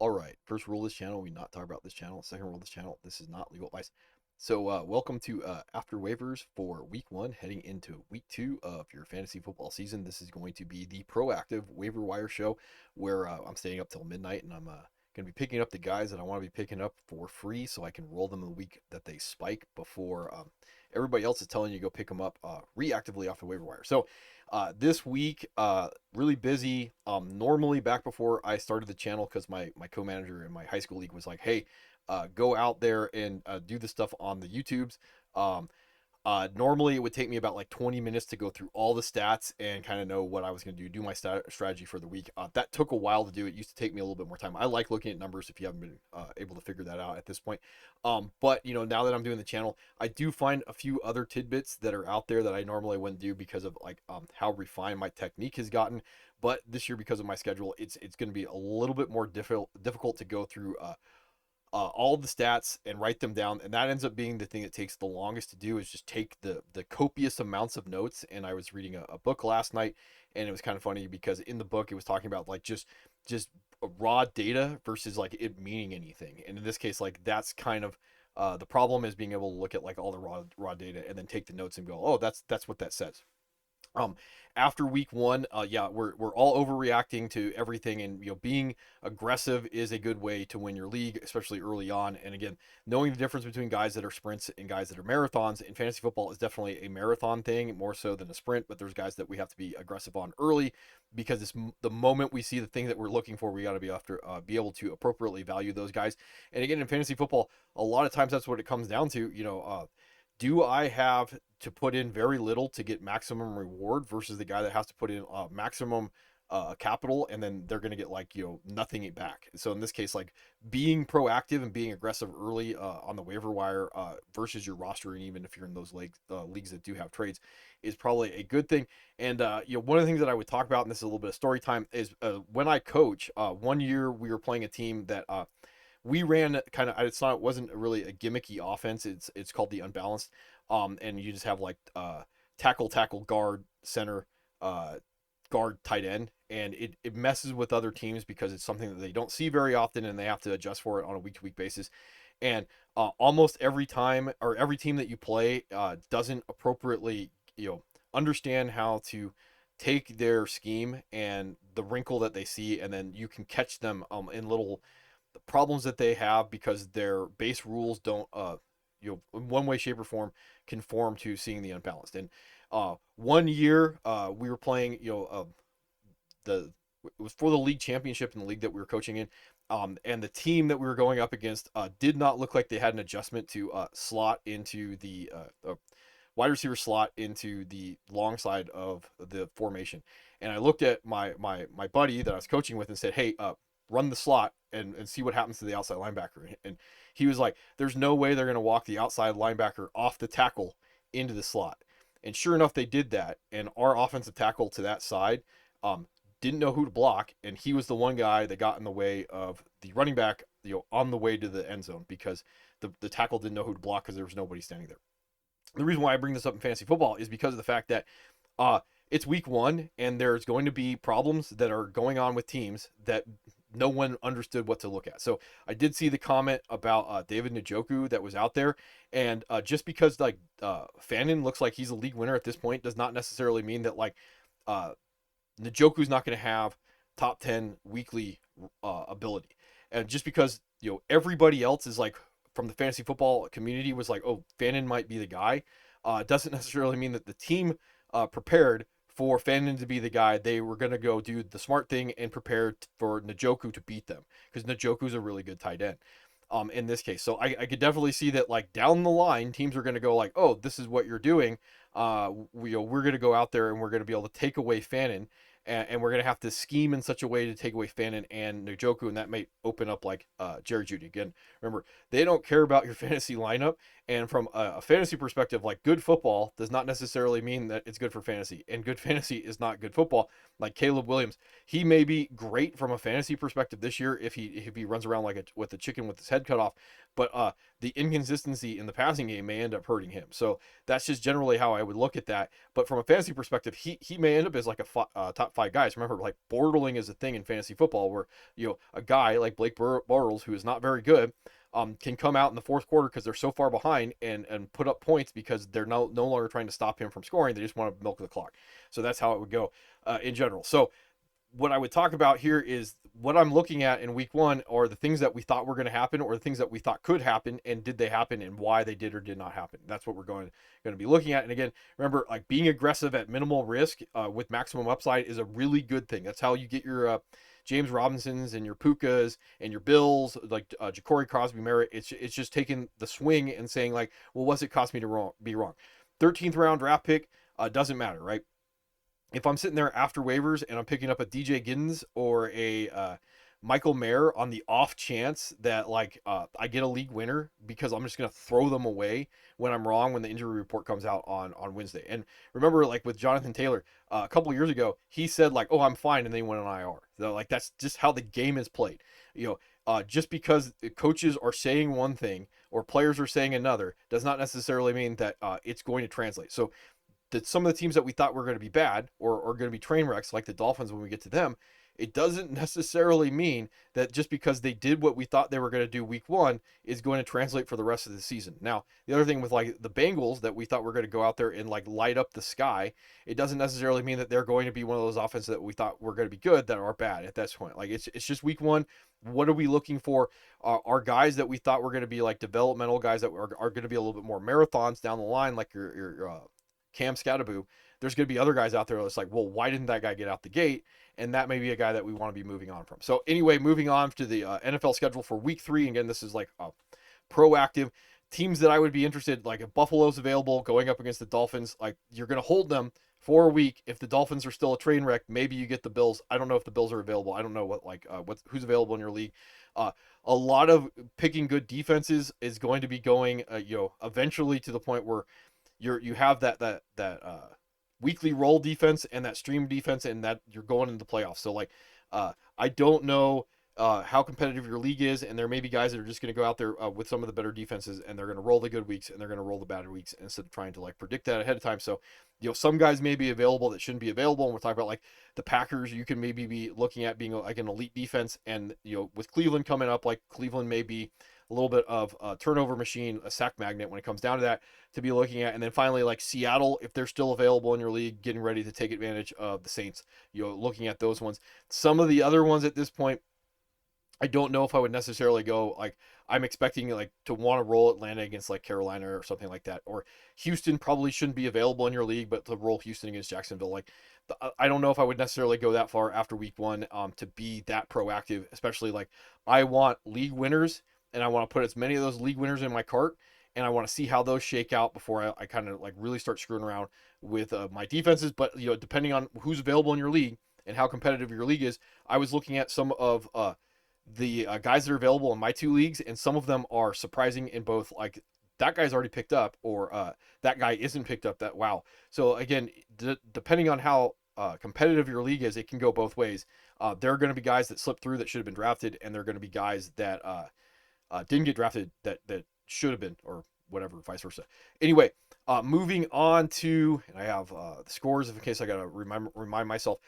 All right. First rule of this channel, we not talk about this channel. Second rule of this channel, this is not legal advice. So, welcome to After Waivers for week one, heading into week two of your fantasy football season. This is going to be the proactive waiver wire show where I'm staying up till midnight and I'm going to be picking up the guys that I want to be picking up for free so I can roll them the week that they spike before everybody else is telling you to go pick them up reactively off the waiver wire. So, this week, really busy. Normally back before I started the channel, because my co-manager in my high school league was like, "Hey, go out there and do the stuff on the YouTubes." Um, Normally, it would take me about like 20 minutes to go through all the stats and kind of know what I was going to do my strategy for the week. That took a while to do. It used to take me a little bit more time. I like looking at numbers if you haven't been able to figure that out at this point. But, now that I'm doing the channel, I do find a few other tidbits that are out there that I normally wouldn't do because of like how refined my technique has gotten. But this year, because of my schedule, it's going to be a little bit more difficult to go through all the stats and write them down, and that ends up being the thing that takes the longest to do is just take the copious amounts of notes. And I was reading a book last night, and it was kind of funny because in the book it was talking about like just raw data versus like it meaning anything, and in this case like that's kind of the problem is being able to look at like all the raw data and then take the notes and go, oh, that's what that says. um After week one, yeah, we're all overreacting to everything, and being aggressive is a good way to win your league, especially early on. And again, knowing the difference between guys that are sprints and guys that are marathons in fantasy football is definitely a marathon thing more so than a sprint. But there's guys that we have to be aggressive on early because it's the moment we see the thing that we're looking for, we got to be able to appropriately value those guys. And again, in fantasy football, a lot of times that's what it comes down to. Do I have to put in very little to get maximum reward versus the guy that has to put in maximum capital, and then they're going to get like nothing back. So in this case, like being proactive and being aggressive early on the waiver wire versus your roster, and even if you're in those leagues that do have trades, is probably a good thing. And one of the things that I would talk about, and this is a little bit of story time, is when I coach. One year we were playing a team that we ran kind of, it wasn't really a gimmicky offense. It's called the unbalanced. And you just have like tackle, guard, center, guard, tight end, and it messes with other teams because it's something that they don't see very often, and they have to adjust for it on a week to week basis. And almost every time, or every team that you play doesn't appropriately understand how to take their scheme and the wrinkle that they see, and then you can catch them in little the problems that they have because their base rules don't in one way, shape, or form conform to seeing the unbalanced. And one year we were playing the it was for the league championship in the league that we were coaching in. And the team that we were going up against did not look like they had an adjustment to slot into the wide receiver slot into the long side of the formation. And I looked at my buddy that I was coaching with and said, "Hey, run the slot and see what happens to the outside linebacker." And he was like, "There's no way they're going to walk the outside linebacker off the tackle into the slot." And sure enough, they did that. And our offensive tackle to that side um, didn't know who to block, and he was the one guy that got in the way of the running back, on the way to the end zone because the tackle didn't know who to block because there was nobody standing there. The reason why I bring this up in fantasy football is because of the fact that it's week one, and there's going to be problems that are going on with teams that no one understood what to look at. So I did see the comment about David Njoku that was out there, and just because like Fannin looks like he's a league winner at this point does not necessarily mean that like uh, Njoku's not going to have top 10 weekly ability. And just because everybody else is like from the fantasy football community was like, oh, Fannin might be the guy, doesn't necessarily mean that the team prepared for Fannin to be the guy. They were going to go do the smart thing and prepare for Njoku to beat them because Njoku's a really good tight end in this case. So I could definitely see that like down the line, teams are going to go like, oh, this is what you're doing. We're going to go out there and we're going to be able to take away Fannin, and we're going to have to scheme in such a way to take away Fannin and Njoku, and that may open up like Jerry Jeudy. Again, remember, they don't care about your fantasy lineup, and from a fantasy perspective, like good football does not necessarily mean that it's good for fantasy, and good fantasy is not good football. Like Caleb Williams, he may be great from a fantasy perspective this year if he runs around like with a chicken with his head cut off, but the inconsistency in the passing game may end up hurting him. So that's just generally how I would look at that. But from a fantasy perspective, he may end up as like a top 5 guys. Remember, like borderling is a thing in fantasy football where a guy like Blake Bortles, who is not very good, can come out in the fourth quarter because they're so far behind and put up points because they're no longer trying to stop him from scoring. They just want to milk the clock. So that's how it would go in general. So what I would talk about here is what I'm looking at in week 1 are the things that we thought were going to happen or the things that we thought could happen, and did they happen, and why they did or did not happen. That's what we're going to be looking at. And again, remember, like being aggressive at minimal risk with maximum upside is a really good thing. That's how you get your James Robinsons and your Pukas and your Bills, like Ja'Cory Crosby Merritt. It's just taking the swing and saying like, well, what's it cost me to be wrong? 13th round draft pick doesn't matter, right? If I'm sitting there after waivers and I'm picking up a DJ Giddens or a Michael Mayer on the off chance that like I get a league winner, because I'm just gonna throw them away when I'm wrong when the injury report comes out on Wednesday. And remember, like with Jonathan Taylor a couple of years ago, he said like, "Oh, I'm fine," and then he went on IR. So like that's just how the game is played. Just because coaches are saying one thing or players are saying another does not necessarily mean that it's going to translate. So that some of the teams that we thought were going to be bad or going to be train wrecks, like the Dolphins when we get to them, it doesn't necessarily mean that just because they did what we thought they were going to do week 1 is going to translate for the rest of the season. Now, the other thing with like the Bengals that we thought were going to go out there and like light up the sky, it doesn't necessarily mean that they're going to be one of those offenses that we thought were going to be good that are bad at that point. Like it's just week 1. What are we looking for? Are guys that we thought were going to be like developmental guys that are going to be a little bit more marathons down the line, like your Cam Scattaboo. There's going to be other guys out there that's like, well, why didn't that guy get out the gate? And that may be a guy that we want to be moving on from. So anyway, moving on to the NFL schedule for week 3. Again, this is like proactive teams that I would be interested. Like if Buffalo's available going up against the Dolphins, like you're going to hold them for a week. If the Dolphins are still a train wreck, maybe you get the Bills. I don't know if the Bills are available. I don't know who's available in your league. A lot of picking good defenses is going to be going, eventually to the point where you have that weekly roll defense and that stream defense, and that you're going into the playoffs. So like, I don't know how competitive your league is, and there may be guys that are just going to go out there with some of the better defenses, and they're going to roll the good weeks and they're going to roll the bad weeks instead of trying to like predict that ahead of time. So some guys may be available that shouldn't be available, and we're talking about like the Packers. You can maybe be looking at being like an elite defense, and with Cleveland coming up, like Cleveland may be a little bit of a turnover machine, a sack magnet when it comes down to that to be looking at. And then finally, like Seattle, if they're still available in your league, getting ready to take advantage of the Saints, looking at those ones. Some of the other ones at this point, I don't know if I would necessarily go like I'm expecting like to want to roll Atlanta against like Carolina or something like that, or Houston probably shouldn't be available in your league, but to roll Houston against Jacksonville, like I don't know if I would necessarily go that far after week 1 to be that proactive, especially like I want league winners and I want to put as many of those league winners in my cart, and I want to see how those shake out before I kind of like really start screwing around with my defenses. But depending on who's available in your league and how competitive your league is, I was looking at some of the guys that are available in my 2 leagues, and some of them are surprising in both like that guy's already picked up or that guy isn't picked up. That wow. So again, depending on how competitive your league is, it can go both ways. There are going to be guys that slip through that should have been drafted, and there are going to be guys that didn't get drafted that should have been, or whatever, vice versa. Anyway, moving on to, and I have the scores in case I gotta remind myself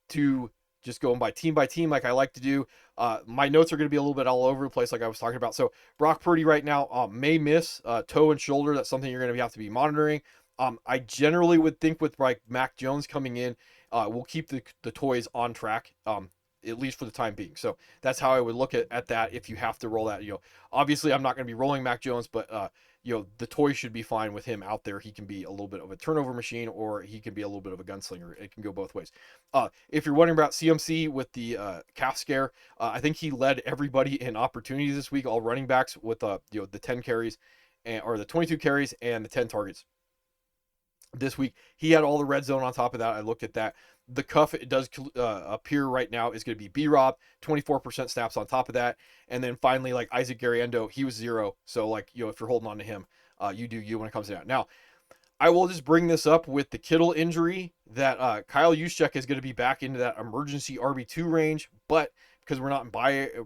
to just going by team like I like to do. My notes are going to be a little bit all over the place, like I was talking about. So Brock Purdy right now may miss toe and shoulder. That's something you're going to have to be monitoring. I generally would think with like Mac Jones coming in, we'll keep the toys on track. At least for the time being. So that's how I would look at that if you have to roll that. Obviously I'm not going to be rolling Mac Jones, but the toy should be fine with him out there. He can be a little bit of a turnover machine, or he can be a little bit of a gunslinger. It can go both ways. If you're wondering about CMC with the calf scare, I think he led everybody in opportunities this week, all running backs with the 10 carries or the 22 carries and the 10 targets. This week, he had all the red zone on top of that. I looked at that. The cuff, it does appear right now, is going to be B-Rob, 24% snaps on top of that. And then finally, like Isaac Garriendo, he was 0. So, like, if you're holding on to him, you do you when it comes to that. Now, I will just bring this up with the Kittle injury that Kyle Juszczyk is going to be back into that emergency RB2 range. But because we're not in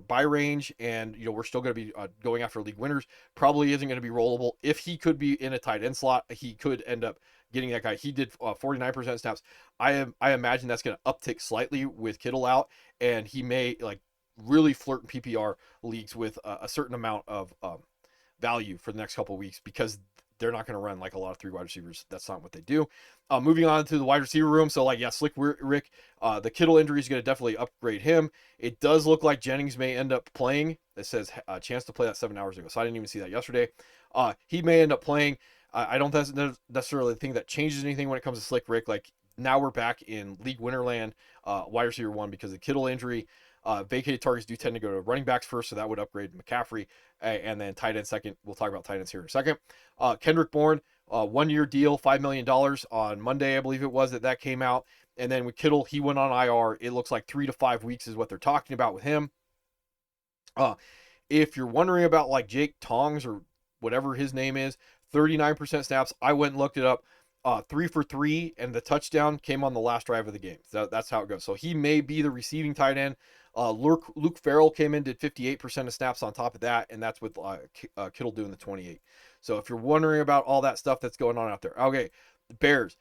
buy range, and we're still going to be going after league winners. Probably isn't going to be rollable. If he could be in a tight end slot, he could end up getting that guy. He did 49% snaps. I imagine that's going to uptick slightly with Kittle out, and he may like really flirt in PPR leagues with a certain amount of value for the next couple of weeks, because they're not going to run like a lot of 3 wide receivers. That's not what they do. Moving on to the wide receiver room. So like, yeah, Slick Rick, the Kittle injury is going to definitely upgrade him. It does look like Jennings may end up playing. It says a chance to play that 7 hours ago, so I didn't even see that yesterday. He may end up playing. I don't necessarily think that changes anything when it comes to Slick Rick. Like, now we're back in league winner land, wide receiver 1, because of the Kittle injury. Vacated targets do tend to go to running backs first, so that would upgrade McCaffrey, and then tight end second. We'll talk about tight ends here in a second. Kendrick Bourne, 1-year deal, $5 million on Monday, I believe it was, that came out. And then with Kittle, he went on IR. It looks like 3 to 5 weeks is what they're talking about with him. If you're wondering about like Jake Tongs or whatever his name is, 39% snaps. I went and looked it up. 3 for 3, and the touchdown came on the last drive of the game. That's how it goes. So he may be the receiving tight end. Luke Farrell came in, did 58% of snaps on top of that, and that's with Kittle doing the 28. So if you're wondering about all that stuff that's going on out there. Okay, the Bears.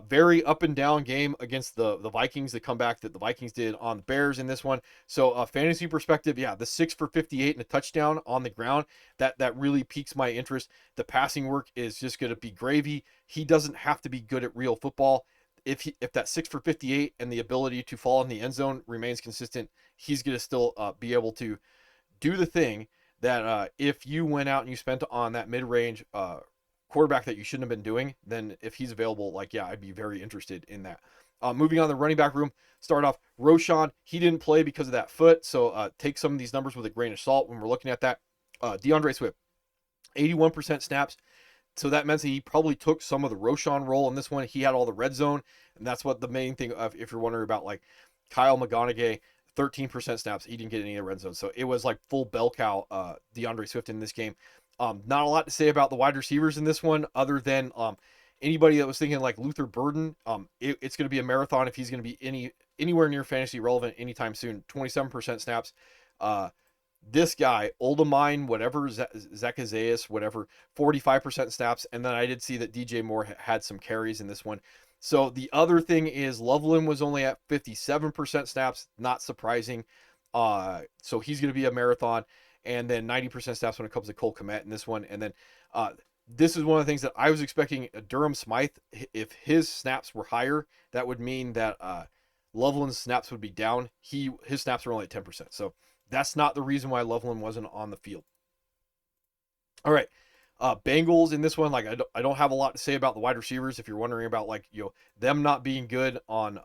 Very up and down game against the Vikings. The comeback that the Vikings did on the Bears in this one. So fantasy perspective, yeah, the 6 for 58 and a touchdown on the ground, that really piques my interest. The passing work is just going to be gravy. He doesn't have to be good at real football. If that 6 for 58 and the ability to fall in the end zone remains consistent, he's going to still be able to do the thing that if you went out and you spent on that mid-range quarterback that you shouldn't have been doing, then if he's available, like, yeah, I'd be very interested in that. Moving on the running back room, start off Roshan. He didn't play because of that foot, so take some of these numbers with a grain of salt when we're looking at that. DeAndre Swift, 81% snaps. So that meant that he probably took some of the Roshan role in this one. He had all the red zone, and that's what the main thing of, if you're wondering about like Kyle McGonaghy, 13% snaps. He didn't get any of the red zone. So it was like full bell cow DeAndre Swift in this game. Not a lot to say about the wide receivers in this one, other than anybody that was thinking like Luther Burden. It's going to be a marathon if he's going to be anywhere near fantasy relevant anytime soon. 27% snaps. This guy, Oldemine, whatever, Zacchaeus, whatever, 45% snaps. And then I did see that DJ Moore had some carries in this one. So the other thing is Loveland was only at 57% snaps. Not surprising. So he's going to be a marathon. And then 90% snaps when it comes to Cole Kmet in this one. And then this is one of the things that I was expecting Durham Smythe. If his snaps were higher, that would mean that Loveland's snaps would be down. His snaps were only at 10%. So that's not the reason why Loveland wasn't on the field. All right. Bengals in this one, like I don't have a lot to say about the wide receivers. If you're wondering about like them not being good on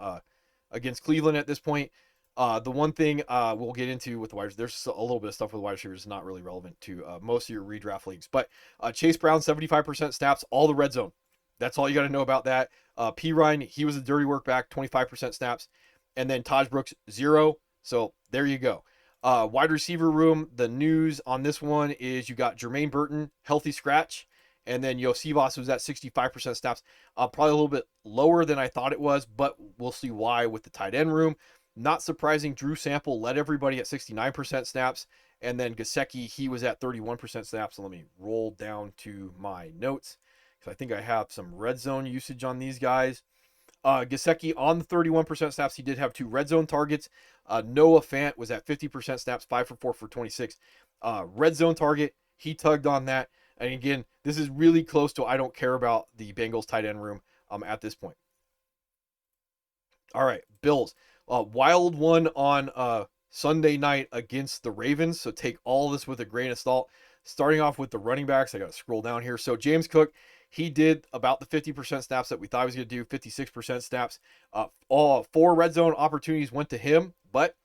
against Cleveland at this point, the one thing we'll get into with the wide receivers, there's a little bit of stuff with wide receivers not really relevant to most of your redraft leagues. But Chase Brown, 75% snaps, all the red zone. That's all you got to know about that. P. Ryan, he was a dirty work back, 25% snaps, and then Taj Brooks 0. So there you go. Wide receiver room, the news on this one is you got Jermaine Burton, healthy scratch, and then Yosivas was at 65% snaps. Probably a little bit lower than I thought it was, but we'll see why with the tight end room. Not surprising, Drew Sample led everybody at 69% snaps, and then Gesicki, he was at 31% snaps. So let me roll down to my notes, because I think I have some red zone usage on these guys. Gesicki on the 31% snaps, he did have 2 red zone targets. Noah Fant was at 50% snaps, 5 for 4 for 26. Red zone target, he tugged on that. And again, this is really close to I don't care about the Bengals tight end room at this point. All right, Bills. Wild one on Sunday night against the Ravens. So take all this with a grain of salt. Starting off with the running backs, I got to scroll down here. So James Cook, he did about the 50% snaps that we thought he was going to do, 56% snaps. All 4 red zone opportunities went to him, but,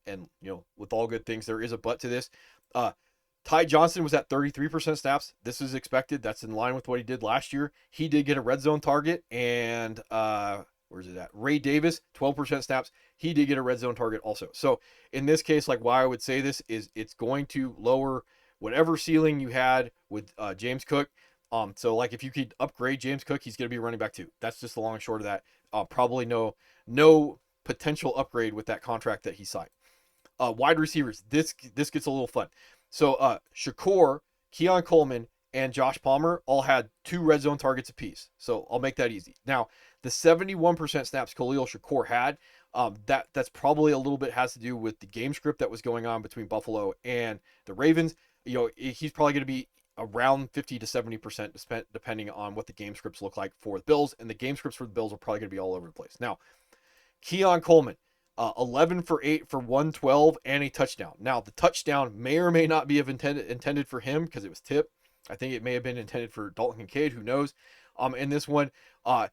and with all good things, there is a but to this. Ty Johnson was at 33% snaps. This is expected. That's in line with what he did last year. He did get a red zone target, and where's it at? Ray Davis, 12% snaps. He did get a red zone target also. So in this case, like why I would say this is it's going to lower whatever ceiling you had with James Cook. So like if you could upgrade James Cook, he's going to be running back 2. That's just the long and short of that. Probably no potential upgrade with that contract that he signed. Wide receivers. This gets a little fun. So Shakur, Keon Coleman, and Josh Palmer all had 2 red zone targets apiece. So I'll make that easy. Now, the 71% snaps Khalil Shakur had, that's probably a little bit has to do with the game script that was going on between Buffalo and the Ravens. He's probably going to be around 50 to 70% depending on what the game scripts look like for the Bills. And the game scripts for the Bills are probably going to be all over the place. Now, Keon Coleman, 11 for 8 for 112 and a touchdown. Now, the touchdown may or may not be intended for him because it was tipped. I think it may have been intended for Dalton Kincaid. Who knows? In this one, I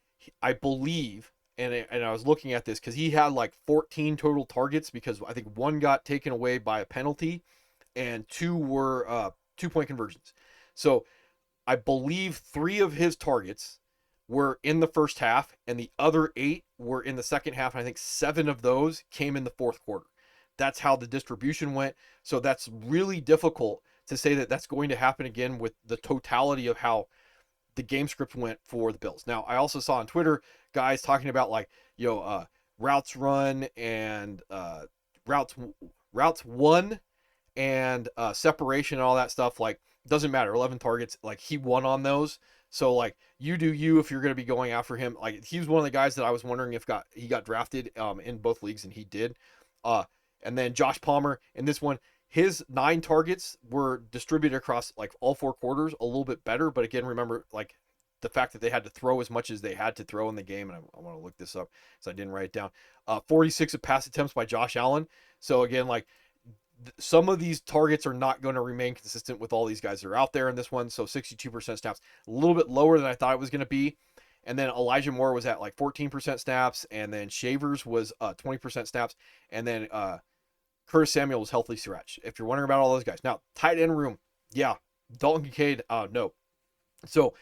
believe, and I was looking at this because he had like 14 total targets because I think 1 got taken away by a penalty and 2 were 2-point conversions. So I believe 3 of his targets were in the first half, and the other 8 were in the second half. And I think 7 of those came in the fourth quarter. That's how the distribution went. So that's really difficult to say that that's going to happen again with the totality of how the game script went for the Bills. Now, I also saw on Twitter guys talking about like, routes run and routes won and separation and all that stuff. Like, doesn't matter. 11 targets. Like, he won on those. So like, you do you if you're going to be going after him. Like, he was one of the guys that I was wondering if he got drafted in both leagues, and he did. And then Josh Palmer in this one, his 9 targets were distributed across like all 4 quarters, a little bit better. But again, remember like the fact that they had to throw as much as they had to throw in the game. And I want to look this up because I didn't write it down. 46 of pass attempts by Josh Allen. So again, like, some of these targets are not going to remain consistent with all these guys that are out there in this one. So 62% snaps, a little bit lower than I thought it was going to be. And then Elijah Moore was at like 14% snaps. And then Shavers was 20% snaps. And then Curtis Samuel was healthy scratch. If you're wondering about all those guys. Now, tight end room. Yeah. Dalton Kincaid, no. So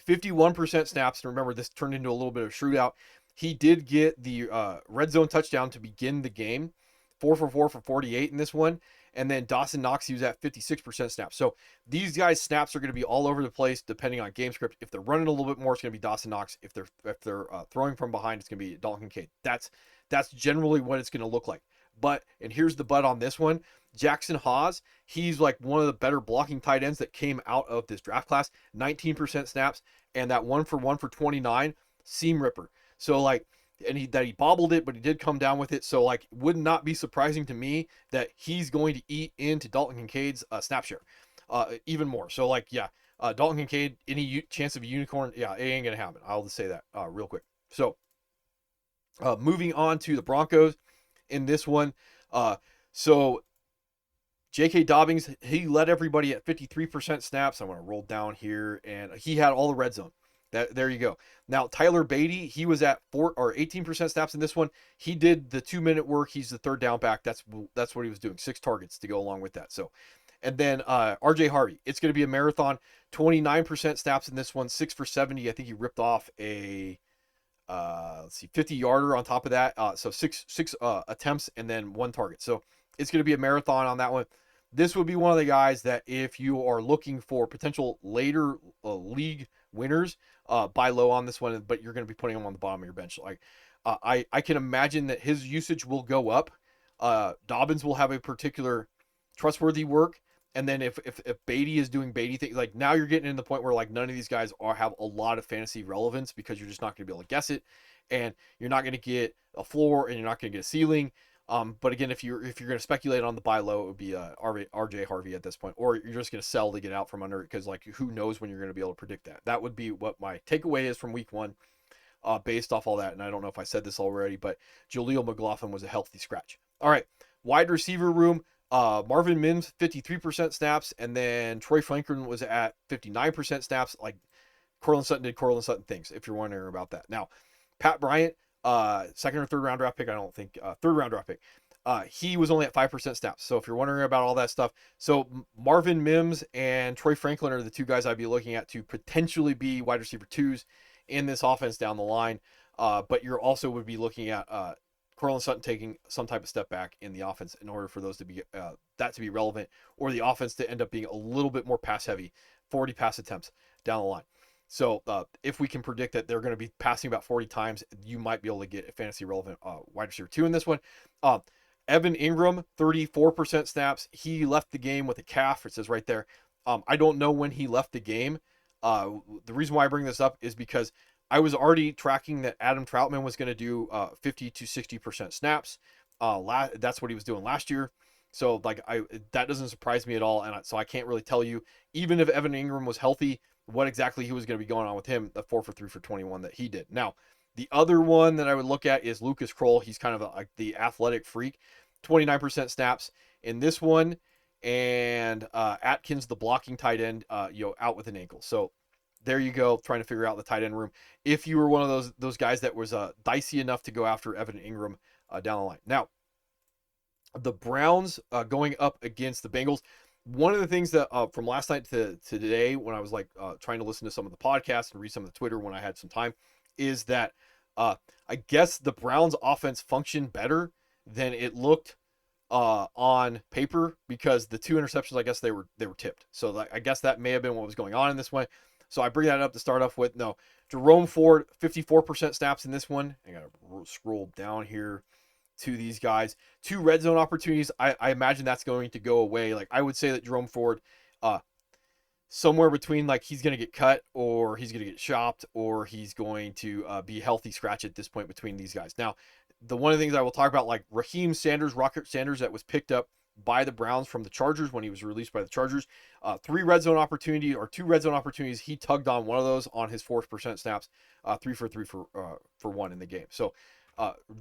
51% snaps. And remember, this turned into a little bit of a shootout. He did get the red zone touchdown to begin the game. 4 for 4 for 48 in this one. And then Dawson Knox, he was at 56% snaps. So these guys' snaps are going to be all over the place depending on game script. If they're running a little bit more, it's going to be Dawson Knox. If they're throwing from behind, it's going to be Dalton Kincaid. That's generally what it's going to look like. But, and here's the but on this one, Jackson Haas, he's like one of the better blocking tight ends that came out of this draft class. 19% snaps, and that 1 for 1 for 29, seam ripper. So like, and he bobbled it, but he did come down with it. So like, would not be surprising to me that he's going to eat into Dalton Kincaid's snap share even more. So like, yeah, Dalton Kincaid, any chance of a unicorn? Yeah, it ain't gonna happen. I'll just say that real quick. So moving on to the Broncos in this one. So J.K. Dobbins, he led everybody at 53% snaps. I'm going to roll down here, and he had all the red zone. There you go. Now, Tyler Beatty, he was at 18% snaps in this one. He did the 2-minute work. He's the third down back. That's what he was doing. 6 targets to go along with that. So, and then RJ Harvey, it's going to be a marathon. 29% snaps in this one. 6 for 70. I think he ripped off a 50-yarder on top of that. So six attempts and then 1 target. So it's going to be a marathon on that one. This would be one of the guys that if you are looking for potential later league winners, buy low on this one, but you're going to be putting him on the bottom of your bench. Like, I can imagine that his usage will go up. Dobbins will have a particular trustworthy work. And then if Beatty is doing Beatty things, like now you're getting in the point where like none of these guys have a lot of fantasy relevance because you're just not going to be able to guess it, and you're not going to get a floor and you're not going to get a ceiling. But again, if you're going to speculate on the buy low, it would be RJ Harvey at this point, or you're just going to sell to get out from under it because like who knows when you're going to be able to predict that. That would be what my takeaway is from week 1, based off all that. And I don't know if I said this already, but Jaleel McLaughlin was a healthy scratch. All right, wide receiver room. Marvin Mims 53% snaps, and then Troy Franklin was at 59% snaps. Like Courtland Sutton did Courtland Sutton things, if you're wondering about that. Now, Pat Bryant, second or third round draft pick, I don't think, third round draft pick. He was only at 5% snaps. So if you're wondering about all that stuff, so Marvin Mims and Troy Franklin are the 2 guys I'd be looking at to potentially be wide receiver 2s in this offense down the line. But you're also would be looking at Courtland Sutton taking some type of step back in the offense in order for those to be that to be relevant, or the offense to end up being a little bit more pass heavy, 40 pass attempts down the line. So if we can predict that they're going to be passing about 40 times, you might be able to get a fantasy relevant wide receiver 2 in this one. Evan Ingram, 34% snaps. He left the game with a calf. It says right there. I don't know when he left the game. The reason why I bring this up is because I was already tracking that Adam Troutman was going to do 50 to 60% snaps. That's what he was doing last year. So like that doesn't surprise me at all, and so I can't really tell you, even if Evan Ingram was healthy, what exactly he was going to be going on with him. The 4 for 3 for 21 that he did. Now, the other one that I would look at is Lucas Kroll. He's kind of like the athletic freak, 29% snaps in this one, and Atkins, the blocking tight end, out with an ankle. So there you go, trying to figure out the tight end room. If you were one of those guys that was dicey enough to go after Evan Ingram down the line. Now, the Browns going up against the Bengals. One of the things that from last night to today, when I was like trying to listen to some of the podcasts and read some of the Twitter when I had some time, is that I guess the Browns offense functioned better than it looked on paper, because the 2 interceptions, I guess they were tipped. So I guess that may have been what was going on in this one. So I bring that up to start off with. No, Jerome Ford, 54% snaps in this one. I gotta scroll down here to these guys. 2 red zone opportunities. I imagine that's going to go away. Like, I would say that Jerome Ford, somewhere between, like, he's going to get cut or he's going to get shopped or he's going to be a healthy scratch at this point between these guys. Now, the one of the things I will talk about, like Raheem Sanders, Rocket Sanders, that was picked up by the Browns from the Chargers when he was released by the Chargers. 2 red zone opportunities. He tugged on one of those on his 4% snaps. 3 for 3 for 1 in the game. So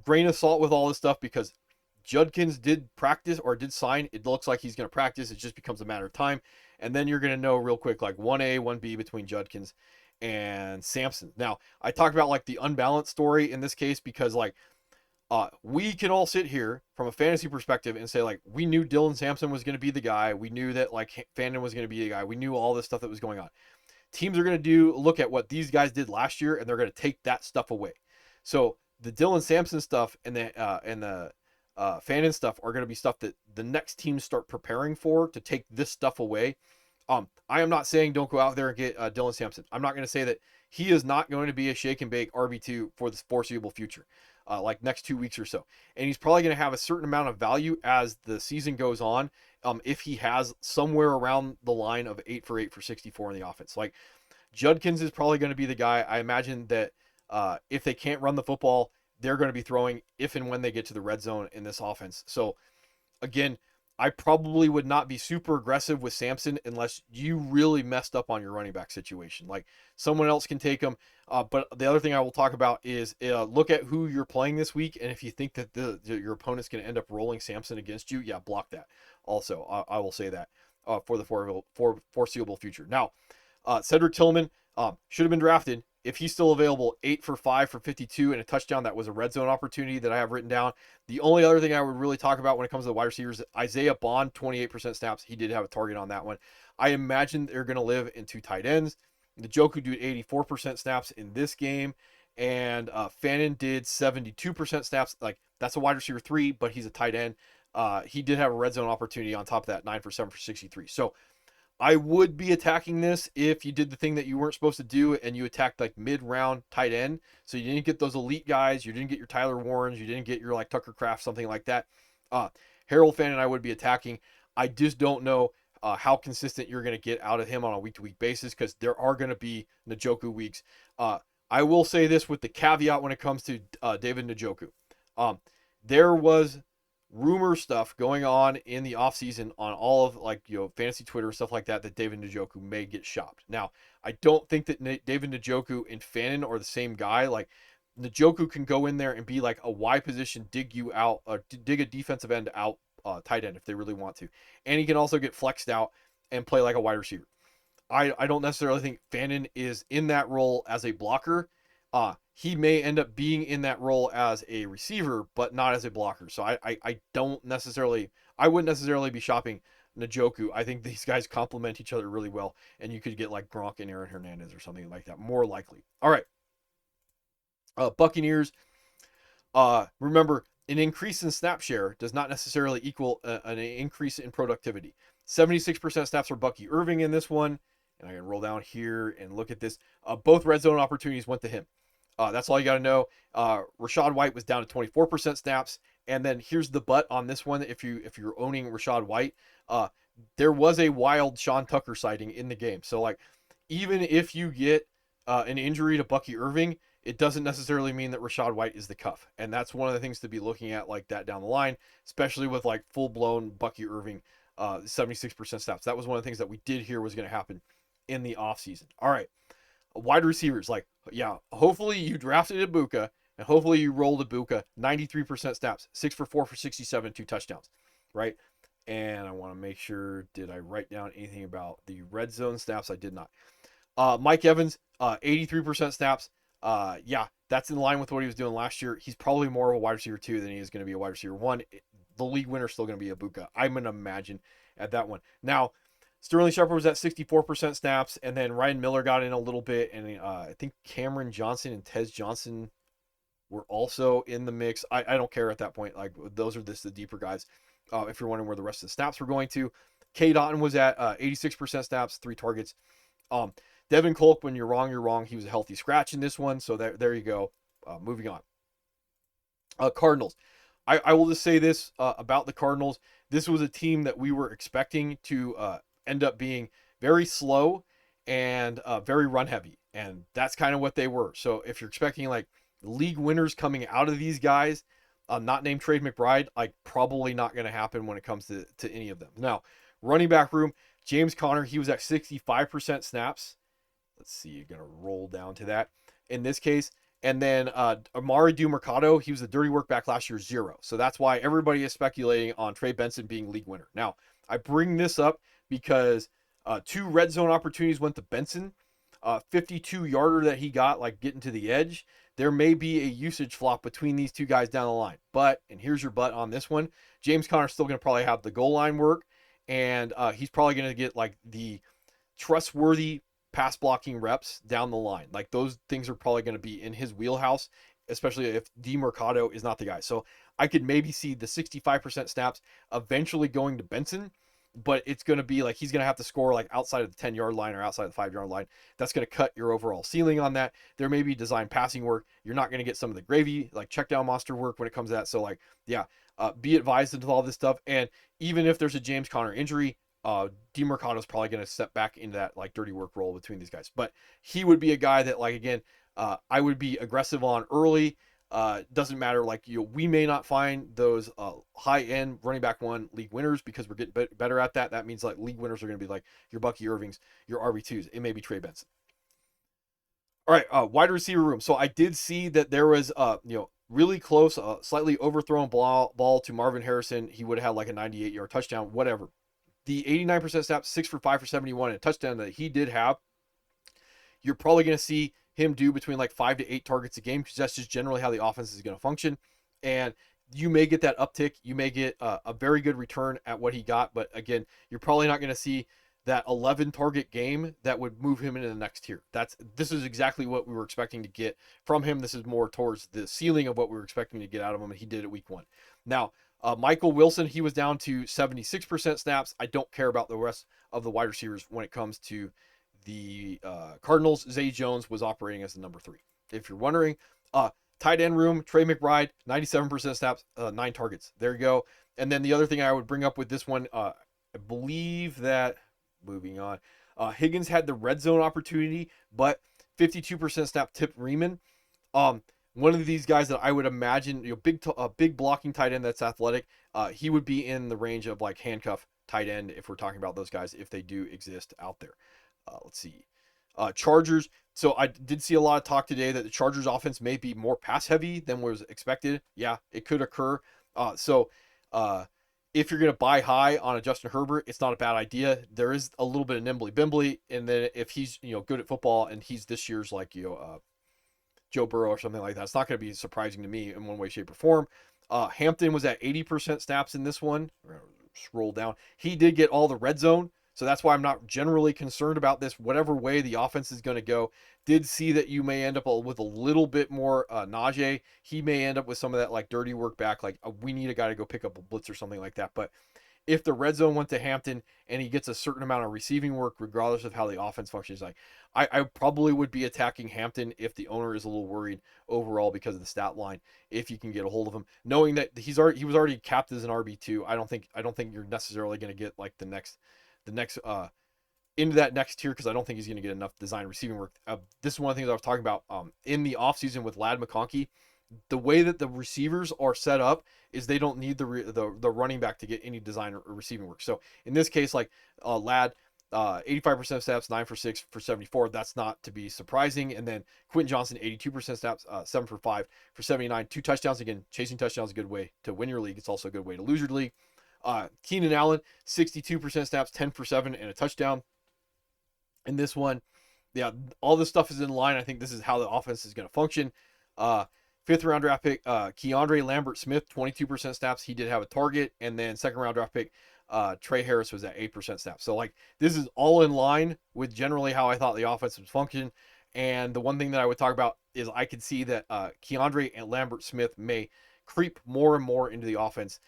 grain of salt with all this stuff, because Judkins did practice or did sign. It looks like he's going to practice. It just becomes a matter of time. And then you're going to know real quick, like 1A, 1B between Judkins and Sampson. Now, I talked about like the unbalanced story in this case, because like we can all sit here from a fantasy perspective and say, like, we knew Dylan Sampson was going to be the guy. We knew that like Fannin was going to be the guy. We knew all this stuff that was going on. Teams are going to look at what these guys did last year, and they're going to take that stuff away. So the Dylan Sampson stuff and the Fannin stuff are going to be stuff that the next teams start preparing for to take this stuff away. I am not saying don't go out there and get Dylan Sampson. I'm not going to say that he is not going to be a shake and bake RB2 for the foreseeable future, like next 2 weeks or so. And he's probably going to have a certain amount of value as the season goes on, if he has somewhere around the line of 8 for 8 for 64 in the offense. Like, Judkins is probably going to be the guy. I imagine that if they can't run the football, they're going to be throwing if and when they get to the red zone in this offense. So, again, I probably would not be super aggressive with Sampson unless you really messed up on your running back situation. Like, someone else can take him. But the other thing I will talk about is look at who you're playing this week, and if you think that your opponent's going to end up rolling Sampson against you, yeah, block that. Also, I will say that for the foreseeable future. Now, Cedric Tillman should have been drafted. If he's still available, 8 for 5 for 52 and a touchdown. That was a red zone opportunity that I have written down. The only other thing I would really talk about when it comes to the wide receivers, Isaiah Bond, 28% snaps. He did have a target on that one. I imagine they're going to live in 2 tight ends. Njoku did 84% snaps in this game, and Fannin did 72% snaps. Like, that's a wide receiver 3, but he's a tight end. He did have a red zone opportunity on top of that, 9 for 7 for 63. So I would be attacking this if you did the thing that you weren't supposed to do and you attacked like mid-round tight end. So you didn't get those elite guys. You didn't get your Tyler Warrens. You didn't get your like Tucker Kraft, something like that. Harold Fannin I would be attacking. I just don't know how consistent you're going to get out of him on a week-to-week basis, because there are going to be Njoku weeks. I will say this with the caveat when it comes to David Njoku. There was rumor stuff going on in the offseason on all of like, fantasy Twitter and stuff like that David Njoku may get shopped. Now, I don't think that David Njoku and Fannin are the same guy. Like, Njoku can go in there and be like a Y position, dig you out, dig a defensive end out, tight end if they really want to. And he can also get flexed out and play like a wide receiver. I don't necessarily think Fannin is in that role as a blocker. He may end up being in that role as a receiver, but not as a blocker. So I wouldn't necessarily be shopping Njoku. I think these guys complement each other really well, and you could get like Gronk and Aaron Hernandez or something like that, more likely. All right. Buccaneers. Remember, an increase in snap share does not necessarily equal an increase in productivity. 76% snaps for Bucky Irving in this one. And I can roll down here and look at this. Both red zone opportunities went to him. That's all you got to know. Rachaad White was down to 24% snaps, And then here's the but on this one: if you're owning Rashad White, uh, there was a wild Sean Tucker sighting in the game. So like, even if you get an injury to Bucky Irving, it doesn't necessarily mean that Rashad White is the cuff. And that's one of the things to be looking at like that down the line, especially with like full blown Bucky Irving 76% snaps. That was one of the things that we did hear was going to happen in the offseason. All right. Wide receivers, like, yeah, hopefully you drafted Ibuka and hopefully you rolled Ibuka 93% snaps, 6 for 4 for 67, 2 touchdowns, right? And I want to make sure, did I write down anything about the red zone snaps? I did not. Mike Evans, 83% snaps. Yeah, that's in line with what he was doing last year. He's probably more of a wide receiver 2 than he is going to be a wide receiver 1. The league winner is still going to be Ibuka, I'm going to imagine, at that one. Now, Sterling Shepard was at 64% snaps, and then Ryan Miller got in a little bit, and I think Cameron Johnson and Tez Johnson were also in the mix. I don't care at that point. Like, those are just the deeper guys. If you're wondering where the rest of the snaps were going to, K. Dotton was at 86% snaps, 3 targets. Devin Kolk, when you're wrong, you're wrong. He was a healthy scratch in this one, so there you go. Moving on. Cardinals. I will just say this about the Cardinals. This was a team that we were expecting to end up being very slow and very run heavy. And that's kind of what they were. So if you're expecting like league winners coming out of these guys, not named Trey McBride, like probably not going to happen when it comes to any of them. Now, running back room, James Conner, he was at 65% snaps. Let's see, you're going to roll down to that in this case. And then Amari DiMercato, he was a dirty work back last year, 0. So that's why everybody is speculating on Trey Benson being league winner. Now, I bring this up because 2 red zone opportunities went to Benson. 52-yarder that he got, like getting to the edge. There may be a usage flop between these 2 guys down the line. But, and here's your but on this one, James Conner's still going to probably have the goal line work. And he's probably going to get like the trustworthy pass blocking reps down the line. Like those things are probably going to be in his wheelhouse, especially if DiMercato is not the guy. So I could maybe see the 65% snaps eventually going to Benson, but it's going to be like he's going to have to score like outside of the 10-yard line or outside of the 5-yard line. That's going to cut your overall ceiling on that. There may be design passing work. You're not going to get some of the gravy, like check down monster work when it comes to that. So like, yeah, be advised into all this stuff. And even if there's a James Conner injury, DiMercato is probably going to step back into that like dirty work role between these guys. But he would be a guy that like, again, I would be aggressive on early. Doesn't matter. Like, we may not find those high end running back 1 league winners because we're getting better at that. That means like league winners are going to be like your Bucky Irvings, your RB2s. It may be Trey Benson. All right, wide receiver room. So I did see that there was really close, slightly overthrown ball to Marvin Harrison. He would have had like a 98-yard touchdown, whatever. The 89% snaps, 6 for 5 for 71, and a touchdown that he did have, you're probably going to see him do between like 5 to 8 targets a game because that's just generally how the offense is going to function. And you may get that uptick. You may get a very good return at what he got. But again, you're probably not going to see that 11 target game that would move him into the next tier. This is exactly what we were expecting to get from him. This is more towards the ceiling of what we were expecting to get out of him, and he did it week 1. Now, Michael Wilson, he was down to 76% snaps. I don't care about the rest of the wide receivers when it comes to the Cardinals. Zay Jones was operating as the number 3. If you're wondering, tight end room, Trey McBride, 97% snaps, 9 targets. There you go. And then the other thing I would bring up with this one, I believe that, moving on, Higgins had the red zone opportunity, but 52% snap Tip Riemann. One of these guys that I would imagine, big blocking tight end that's athletic, he would be in the range of like handcuff tight end if we're talking about those guys, if they do exist out there. Let's see. Chargers. So I did see a lot of talk today that the Chargers offense may be more pass heavy than was expected. Yeah, it could occur. So if you're going to buy high on a Justin Herbert, it's not a bad idea. There is a little bit of nimbly bimbly. And then if he's, good at football and he's this year's like, Joe Burrow or something like that, it's not going to be surprising to me in one way, shape, or form. Hampton was at 80% snaps in this one. Scroll down. He did get all the red zone, so that's why I'm not generally concerned about this. Whatever way the offense is going to go, did see that you may end up with a little bit more Najee. He may end up with some of that like dirty work back, like we need a guy to go pick up a blitz or something like that. But if the red zone went to Hampton and he gets a certain amount of receiving work, regardless of how the offense functions, like I probably would be attacking Hampton if the owner is a little worried overall because of the stat line. If you can get a hold of him, knowing that he was already capped as an RB2, I don't think you're necessarily going to get like the next into that next tier, because I don't think he's going to get enough design receiving work. This is one of the things I was talking about in the offseason with Lad McConkey. The way that the receivers are set up is they don't need the running back to get any design or receiving work. So in this case, like Lad, 85% of snaps, 9 for 6 for 74. That's not to be surprising. And then Quentin Johnson, 82% snaps, 7 for 5 for 79. 2 touchdowns. Again, chasing touchdowns is a good way to win your league. It's also a good way to lose your league. Keenan Allen, 62% snaps, 10 for 7 and a touchdown. In this one, yeah, all this stuff is in line. I think this is how the offense is going to function. Fifth round draft pick, Keandre Lambert Smith, 22% snaps. He did have a target. And then second round draft pick, Trey Harris was at 8% snaps. So like this is all in line with generally how I thought the offense was functioning. And the one thing that I would talk about is I could see that Keandre and Lambert Smith may creep more and more into the offense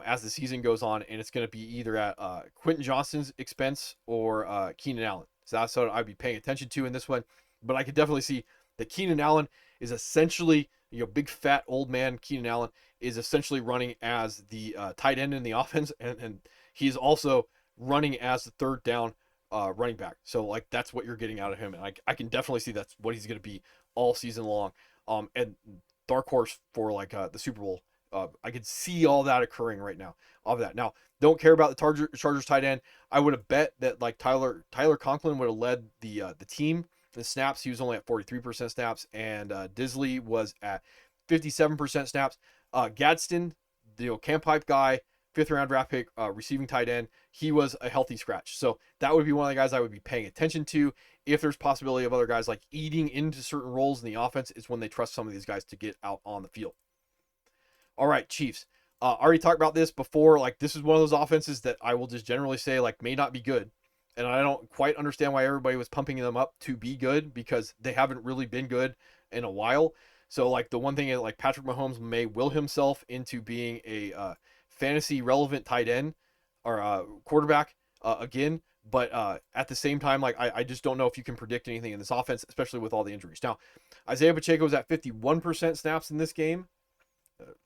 as the season goes on, and it's going to be either at Quentin Johnston's expense or Keenan Allen. So that's what I'd be paying attention to in this one. But I could definitely see that Keenan Allen is essentially, big fat old man Keenan Allen is essentially running as the tight end in the offense, and he's also running as the third down running back. So like that's what you're getting out of him, and I can definitely see that's what he's going to be all season long. And dark horse for like the Super Bowl. I could see all that occurring right now. Of that now, don't care about the Chargers tight end. I would have bet that like Tyler Conklin would have led the team in snaps. He was only at 43% snaps, and Disley was at 57% snaps. Gadsden, the Camp Pipe guy, fifth round draft pick, receiving tight end, he was a healthy scratch. So that would be one of the guys I would be paying attention to. If there's possibility of other guys like eating into certain roles in the offense, is when they trust some of these guys to get out on the field. All right, Chiefs. Already talked about this before. Like this is one of those offenses that I will just generally say like may not be good, and I don't quite understand why everybody was pumping them up to be good, because they haven't really been good in a while. So like the one thing is like Patrick Mahomes may will himself into being a fantasy relevant tight end or quarterback again. But at the same time, like I just don't know if you can predict anything in this offense, especially with all the injuries. Now, Isaiah Pacheco was at 51% snaps in this game.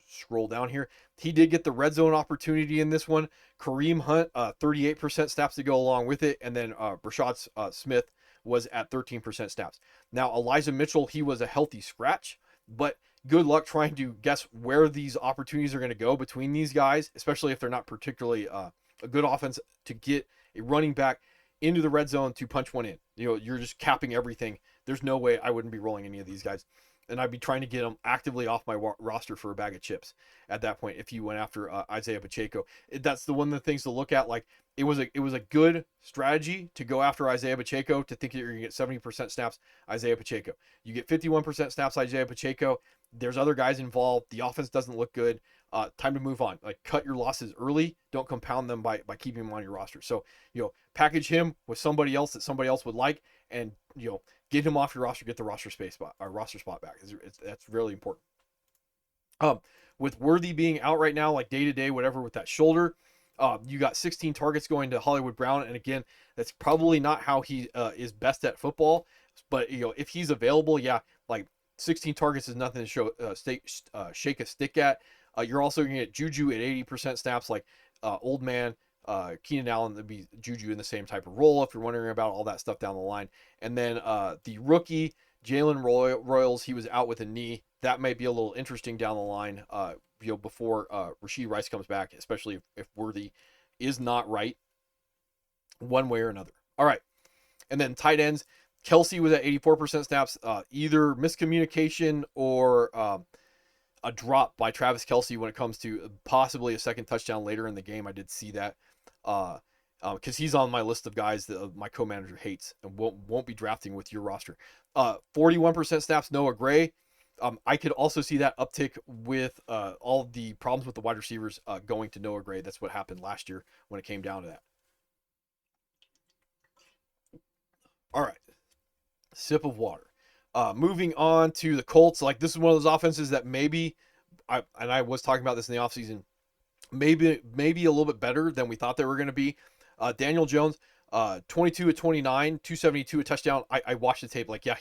Scroll down here. He did get the red zone opportunity in this one. Kareem Hunt, 38% snaps to go along with it. And then Brashad Smith was at 13% snaps. Now, Elijah Mitchell, he was a healthy scratch, but good luck trying to guess where these opportunities are going to go between these guys, especially if they're not particularly a good offense to get a running back into the red zone to punch one in. You're just capping everything. There's no way I wouldn't be rolling any of these guys. And I'd be trying to get them actively off my roster for a bag of chips at that point if you went after Isaiah Pacheco. That's the one of the things to look at. Like it was a good strategy to go after Isaiah Pacheco, to think that you're going to get 70% snaps Isaiah Pacheco. You get 51% snaps Isaiah Pacheco. There's other guys involved. The offense doesn't look good. Time to move on. Like cut your losses early. Don't compound them by keeping him on your roster. So package him with somebody else that somebody else would like, and get him off your roster. Get the roster spot back. That's really important. With Worthy being out right now, like day to day, whatever, with that shoulder, you got 16 targets going to Hollywood Brown, and again, that's probably not how he is best at football. But if he's available, yeah, like 16 targets is nothing to shake a stick at. You're also going to get Juju at 80% snaps, like old man. Keenan Allen would be Juju in the same type of role, if you're wondering about all that stuff down the line. And then the rookie Jalen Royals, he was out with a knee. That might be a little interesting down the line, before Rashee Rice comes back, especially if Worthy is not right one way or another. All right. And then tight ends, Kelsey was at 84% snaps, either miscommunication or a drop by Travis Kelsey when it comes to possibly a second touchdown later in the game. I did see that because he's on my list of guys that my co-manager hates and won't be drafting with your roster. 41% snaps, Noah Gray. I could also see that uptick with all the problems with the wide receivers going to Noah Gray. That's what happened last year when it came down to that. All right. Sip of water. Moving on to the Colts. Like this is one of those offenses that maybe I was talking about this in the offseason. maybe a little bit better than we thought they were going to be. Daniel Jones, 22 at 29, 272 a touchdown. I watched the tape. Like, yeah,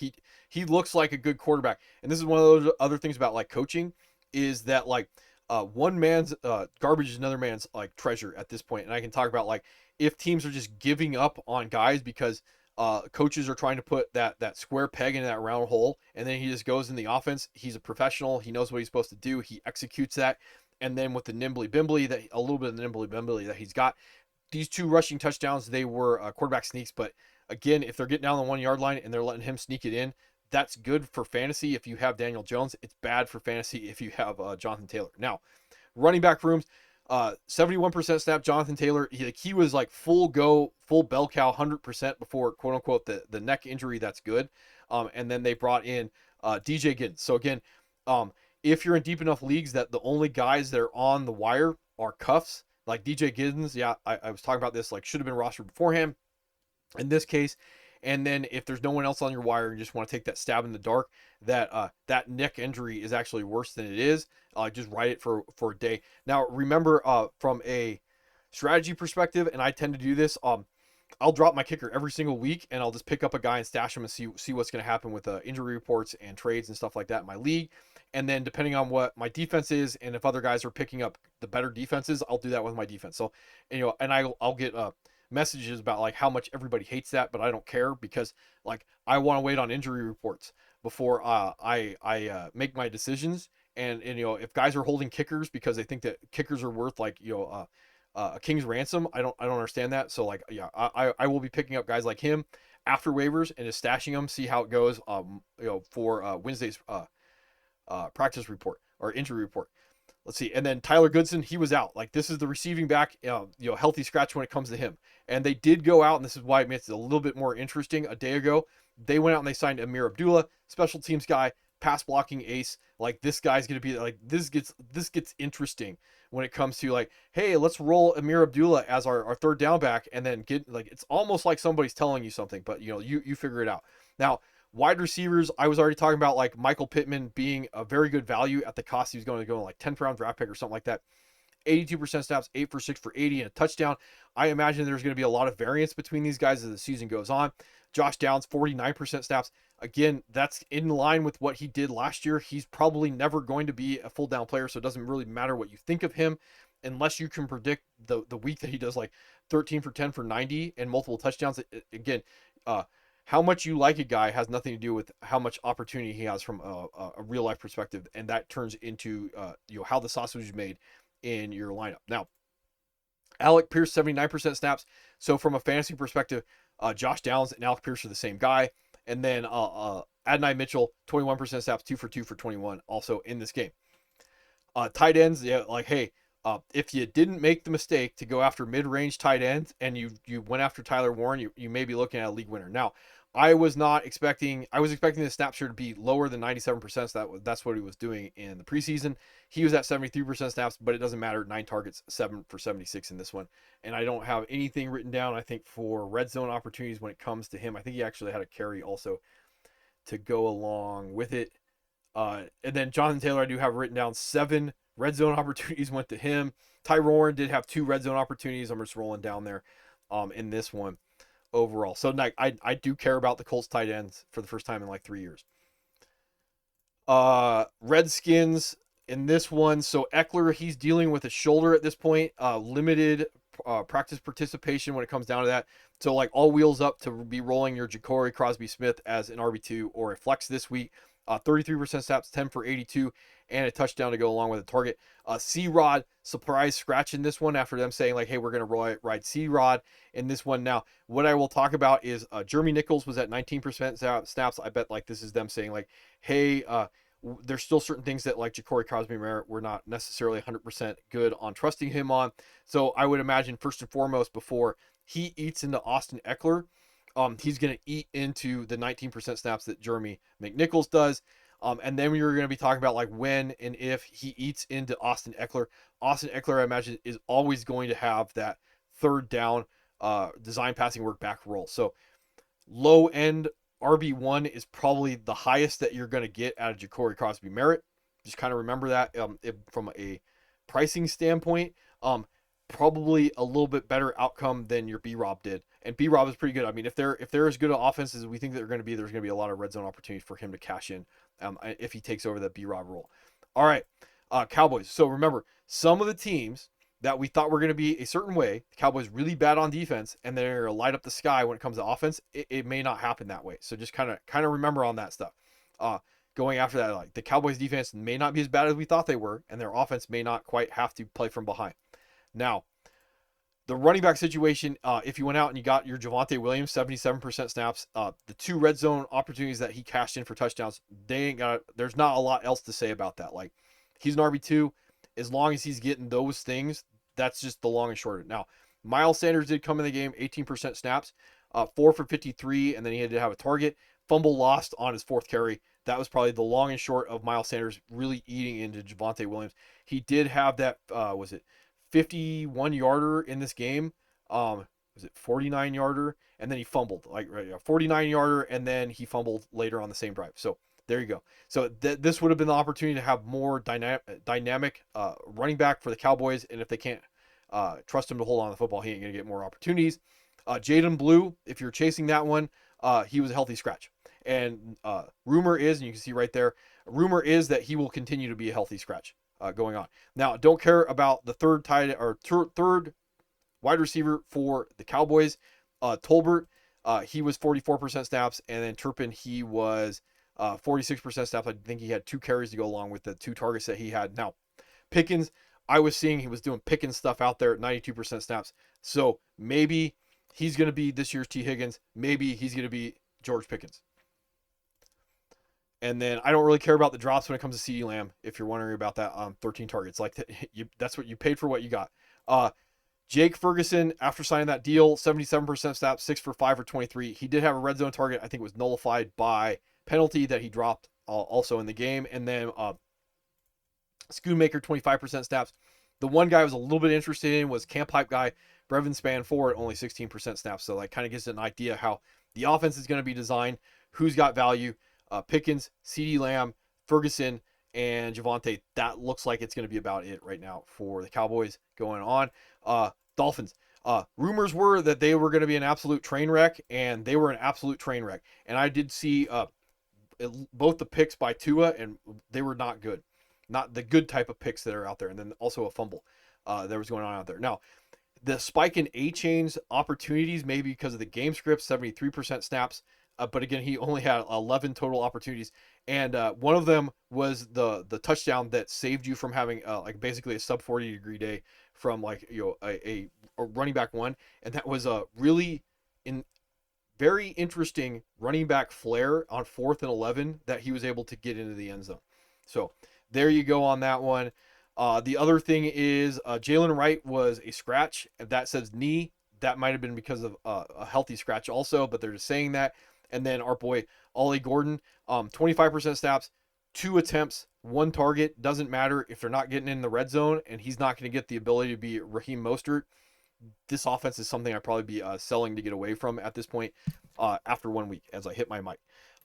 he looks like a good quarterback. And this is one of those other things about like coaching is that like one man's garbage is another man's like treasure at this point. And I can talk about like if teams are just giving up on guys because coaches are trying to put that square peg in that round hole, and then he just goes in the offense. He's a professional. He knows what he's supposed to do. He executes that, and then with the nimbly bimbly that a little bit of the nimbly bimbly that he's got, these two rushing touchdowns, they were quarterback sneaks. But again, if they're getting down the 1 yard line and they're letting him sneak it in, that's good for fantasy if you have Daniel Jones. It's bad for fantasy if you have Jonathan Taylor. Now, running back rooms, 71% snap. Jonathan Taylor, he was like full go, full bell cow, 100% before quote unquote the neck injury. That's good. And then they brought in DJ Giddens. So again, if you're in deep enough leagues that the only guys that are on the wire are cuffs, like DJ Giddens, yeah, I was talking about this, like should have been rostered beforehand in this case. And then if there's no one else on your wire, and you just want to take that stab in the dark, that neck injury is actually worse than it is. Just write it for a day. Now remember, from a strategy perspective, and I tend to do this. I'll drop my kicker every single week, and I'll just pick up a guy and stash him and see what's going to happen with injury reports and trades and stuff like that in my league. And then depending on what my defense is, and if other guys are picking up the better defenses, I'll do that with my defense. So, and I'll get messages about like how much everybody hates that, but I don't care because like I want to wait on injury reports before I make my decisions. And if guys are holding kickers because they think that kickers are worth like a king's ransom, I don't understand that. So like yeah, I will be picking up guys like him after waivers and just stashing them, see how it goes. For Wednesday's practice report or injury report. Let's see. And then Tyler Goodson, he was out. Like this is the receiving back, healthy scratch when it comes to him. And they did go out, and this is why it makes it a little bit more interesting. A day ago, they went out and they signed Amir Abdullah, special teams guy, pass blocking ace. Like this guy's gonna be like this gets interesting when it comes to like, hey, let's roll Amir Abdullah as our third down back, and then get like it's almost like somebody's telling you something, but you figure it out. Now, wide receivers, I was already talking about like Michael Pittman being a very good value at the cost he was going to go like 10th round draft pick or something like that. 82% snaps, 8 for 6 for 80 and a touchdown. I imagine there's going to be a lot of variance between these guys as the season goes on. Josh Downs, 49% snaps. Again, that's in line with what he did last year. He's probably never going to be a full down player, so it doesn't really matter what you think of him unless you can predict the week that he does like 13 for 10 for 90 and multiple touchdowns. Again, how much you like a guy has nothing to do with how much opportunity he has from a real life perspective, and that turns into how the sausage is made in your lineup. Now, Alec Pierce, 79% snaps. So from a fantasy perspective, Josh Downs and Alec Pierce are the same guy. And then Adonai Mitchell, 21% snaps, 2 for 2 for 21, also in this game. Tight ends, yeah, like, hey, if you didn't make the mistake to go after mid-range tight ends and you went after Tyler Warren, you may be looking at a league winner. Now, I was expecting the snap share to be lower than 97%. So that's what he was doing in the preseason. He was at 73% snaps, but it doesn't matter. 9 targets, 7 for 76 in this one. And I don't have anything written down, I think, for red zone opportunities when it comes to him. I think he actually had a carry also to go along with it. And then Jonathan Taylor, I do have written down 7 red zone opportunities went to him. Ty Warren did have 2 red zone opportunities. I'm just rolling down there in this one overall. So like, I do care about the Colts tight ends for the first time in like 3 years. Redskins in this one. So Eckler, he's dealing with a shoulder at this point. Limited practice participation when it comes down to that. So like all wheels up to be rolling your Ja'Cory Crosby Smith as an RB2 or a flex this week. 33% snaps, 10 for 82, and a touchdown to go along with a target. C-Rod, surprise scratch in this one after them saying like, hey, we're going to ride C-Rod in this one. Now, what I will talk about is Jeremy Nichols was at 19% snaps. I bet like this is them saying like, hey, there's still certain things that like Ja'Cory Crosby Merritt we're not necessarily 100% good on trusting him on. So I would imagine first and foremost before he eats into Austin Eckler, he's going to eat into the 19% snaps that Jeremy McNichols does. And then we're going to be talking about like when and if he eats into Austin Eckler. Austin Eckler, I imagine, is always going to have that third down design passing work back roll. So low end RB1 is probably the highest that you're going to get out of Ja'Cory Crosby Merritt. Just kind of remember that from a pricing standpoint. Probably a little bit better outcome than your B Rob did. And B Rob is pretty good. I mean, if they're as good at offenses as we think they're going to be, there's going to be a lot of red zone opportunities for him to cash in if he takes over the B Rob role. All right, Cowboys. So remember, some of the teams that we thought were going to be a certain way, the Cowboys really bad on defense, and they're going to light up the sky when it comes to offense. It may not happen that way. So just kind of remember on that stuff. Going after that, like the Cowboys defense may not be as bad as we thought they were, and their offense may not quite have to play from behind. Now, the running back situation, if you went out and you got your Javonte Williams, 77% snaps, the 2 red zone opportunities that he cashed in for touchdowns, there's not a lot else to say about that. Like, he's an RB2. As long as he's getting those things, that's just the long and short of it. Now, Miles Sanders did come in the game, 18% snaps, 4 for 53, and then he had to have a target. Fumble lost on his 4th carry. That was probably the long and short of Miles Sanders really eating into Javonte Williams. He did have that, was it 51 yarder in this game? Was it 49 yarder? And then he fumbled, like 49 yarder, and then he fumbled later on the same drive. So there you go. So this would have been the opportunity to have more dynamic running back for the Cowboys, and if they can't trust him to hold on to the football, he ain't gonna get more opportunities. Jaden Blue, if you're chasing that one, he was a healthy scratch. And rumor is, and you can see right there, rumor is that he will continue to be a healthy scratch going on. Now, don't care about the third wide receiver for the Cowboys. Tolbert, he was 44% snaps, and then Turpin, he was 46% snaps. I think he had 2 carries to go along with the 2 targets that he had. Now, Pickens, I was seeing he was doing Pickens stuff out there at 92% snaps. So maybe he's going to be this year's T. Higgins. Maybe he's going to be George Pickens. And then I don't really care about the drops when it comes to CeeDee Lamb. If you're wondering about that, 13 targets, like that's what you paid for what you got. Jake Ferguson, after signing that deal, 77% snaps, 6 for 5 for 23. He did have a red zone target. I think it was nullified by penalty that he dropped also in the game. And then Schoonmaker, 25% snaps. The one guy I was a little bit interested in was Camp Hype guy, Brevin Spann, only 16% snaps. So that kind of gives it an idea how the offense is going to be designed, who's got value. Pickens, CeeDee Lamb, Ferguson, and Javonte. That looks like it's going to be about it right now for the Cowboys going on. Dolphins. Rumors were that they were going to be an absolute train wreck, and they were an absolute train wreck. And I did see both the picks by Tua, and they were not good. Not the good type of picks that are out there. And then also a fumble that was going on out there. Now, the spike in A-Chain's opportunities, maybe because of the game script, 73% snaps. But again, he only had 11 total opportunities, and one of them was the touchdown that saved you from having like basically a sub 40-degree day from like a running back one, and that was a really very interesting running back flare on 4th and 11 that he was able to get into the end zone. So there you go on that one. The other thing is Jalen Wright was a scratch. That says knee. That might have been because of a healthy scratch also, but they're just saying that. And then our boy Ollie Gordon, 25% snaps, 2 attempts, 1 target. Doesn't matter if they're not getting in the red zone, and he's not going to get the ability to be Raheem Mostert. This offense is something I'd probably be selling to get away from at this point after 1 week as I hit my mic.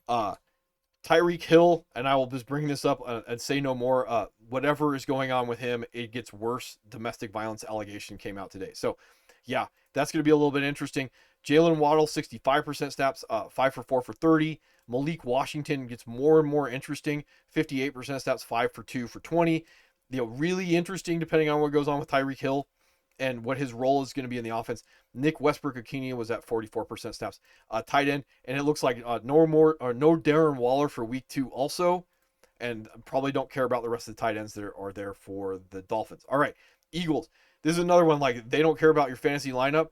Tyreek Hill, and I will just bring this up and say no more. Whatever is going on with him, it gets worse. Domestic violence allegation came out today. So, yeah, that's going to be a little bit interesting. Jalen Waddle, 65% snaps, 5 for 4 for 30. Malik Washington gets more and more interesting, 58% snaps, 5 for 2 for 20. Really interesting depending on what goes on with Tyreek Hill and what his role is going to be in the offense. Nick Westbrook-Akini was at 44% snaps, tight end, and it looks like no Darren Waller for week 2 also, and probably don't care about the rest of the tight ends that are there for the Dolphins. All right, Eagles. This is another one, like, they don't care about your fantasy lineup.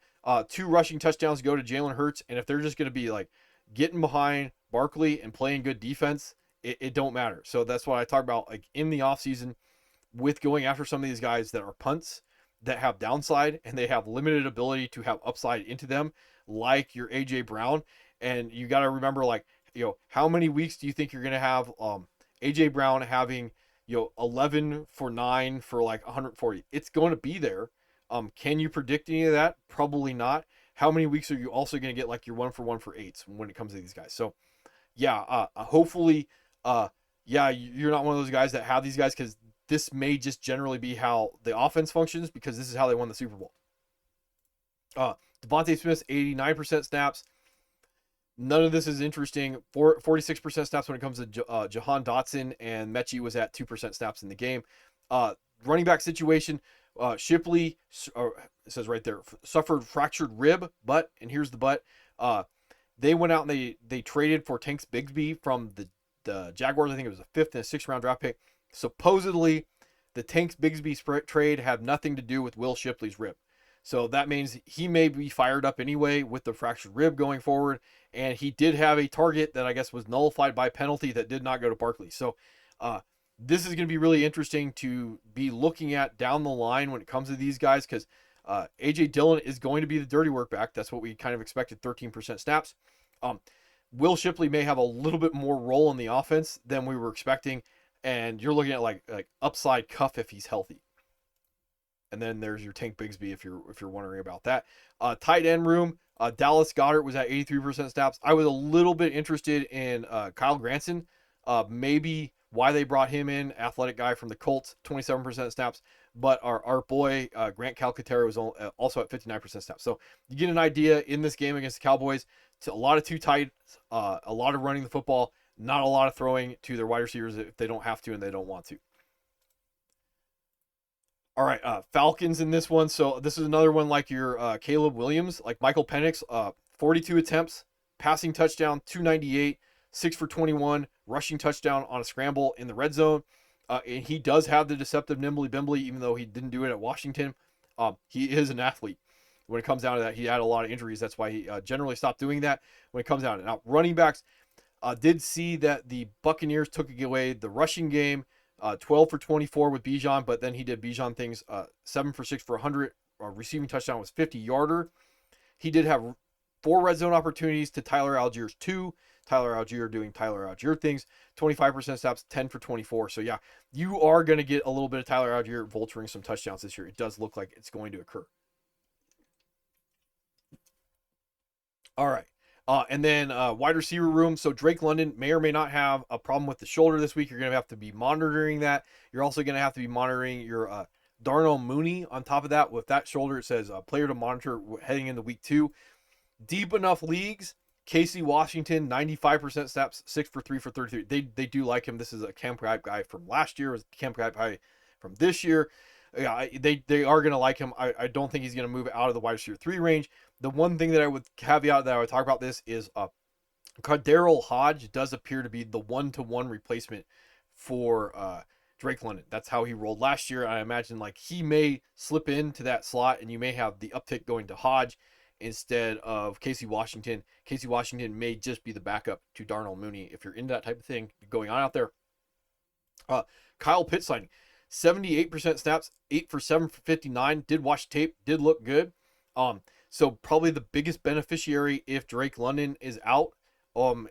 2 rushing touchdowns go to Jalen Hurts, and if they're just going to be like getting behind Barkley and playing good defense, it don't matter. So that's what I talk about, like in the offseason with going after some of these guys that are punts that have downside and they have limited ability to have upside into them, like your AJ Brown. And you got to remember, like, how many weeks do you think you're going to have AJ Brown having 11 for 9 for like 140? It's going to be there. Can you predict any of that? Probably not. How many weeks are you also going to get like your 1 for 1 for 8s when it comes to these guys? So yeah, hopefully, yeah, you're not one of those guys that have these guys, because this may just generally be how the offense functions because this is how they won the Super Bowl. Devontae Smith's 89% snaps. None of this is interesting. 46% snaps when it comes to Jahan Dotson, and Mechie was at 2% snaps in the game. Running back situation, Shipley, it says right there, suffered fractured rib, but, and here's the but, they went out and they traded for Tanks Bigsby from the Jaguars. I think it was a 5th and a 6th round draft pick. Supposedly, the Tanks Bigsby trade had nothing to do with Will Shipley's rib. So that means he may be fired up anyway with the fractured rib going forward. And he did have a target that I guess was nullified by penalty that did not go to Barkley. So this is going to be really interesting to be looking at down the line when it comes to these guys because A.J. Dillon is going to be the dirty work back. That's what we kind of expected, 13% snaps. Will Shipley may have a little bit more role in the offense than we were expecting. And you're looking at like upside cuff if he's healthy. And then there's your Tank Bigsby if you're wondering about that. Tight end room, Dallas Goedert was at 83% snaps. I was a little bit interested in Kyle Granson. Maybe why they brought him in, athletic guy from the Colts, 27% snaps. But our boy Grant Calcaterra was also at 59% snaps. So you get an idea in this game against the Cowboys. To a lot of too tight, a lot of running the football, not a lot of throwing to their wide receivers if they don't have to and they don't want to. All right, Falcons in this one. So this is another one like your Caleb Williams, like Michael Penix, 42 attempts, passing touchdown, 298, 6 for 21, rushing touchdown on a scramble in the red zone. And he does have the deceptive nimbly bimbly, even though he didn't do it at Washington. He is an athlete. When it comes down to that, he had a lot of injuries. That's why he generally stopped doing that when it comes down to it. Now, running backs, did see that the Buccaneers took away the rushing game. 12 for 24 with Bijan, but then he did Bijan things. 7 for 6 for 100. Receiving touchdown was 50-yarder. He did have 4 red zone opportunities to Tyler Allgeier's 2. Tyler Algier doing Tyler Algier things. 25% snaps, 10 for 24. So yeah, you are going to get a little bit of Tyler Algier vulturing some touchdowns this year. It does look like it's going to occur. All right. And then wide receiver room. So Drake London may or may not have a problem with the shoulder this week. You're going to have to be monitoring that. You're also going to have to be monitoring your Darnell Mooney on top of that. With that shoulder, it says player to monitor heading into week 2. Deep enough leagues. Casey Washington, 95% snaps, 6 for 3 for 33. They do like him. This is a camp guy from last year. Was camp guy from this year. Yeah, they are going to like him. I don't think he's going to move out of the wide receiver 3 range. The one thing that I would caveat that I would talk about this is Darrell Hodge does appear to be the 1-to-1 replacement for Drake London. That's how he rolled last year. I imagine like he may slip into that slot and you may have the uptick going to Hodge instead of Casey Washington. Casey Washington may just be the backup to Darnell Mooney if you're into that type of thing going on out there. Kyle Pitts signing. 78% snaps, 8 for 7 for 59. Did watch tape, did look good. So probably the biggest beneficiary if Drake London is out,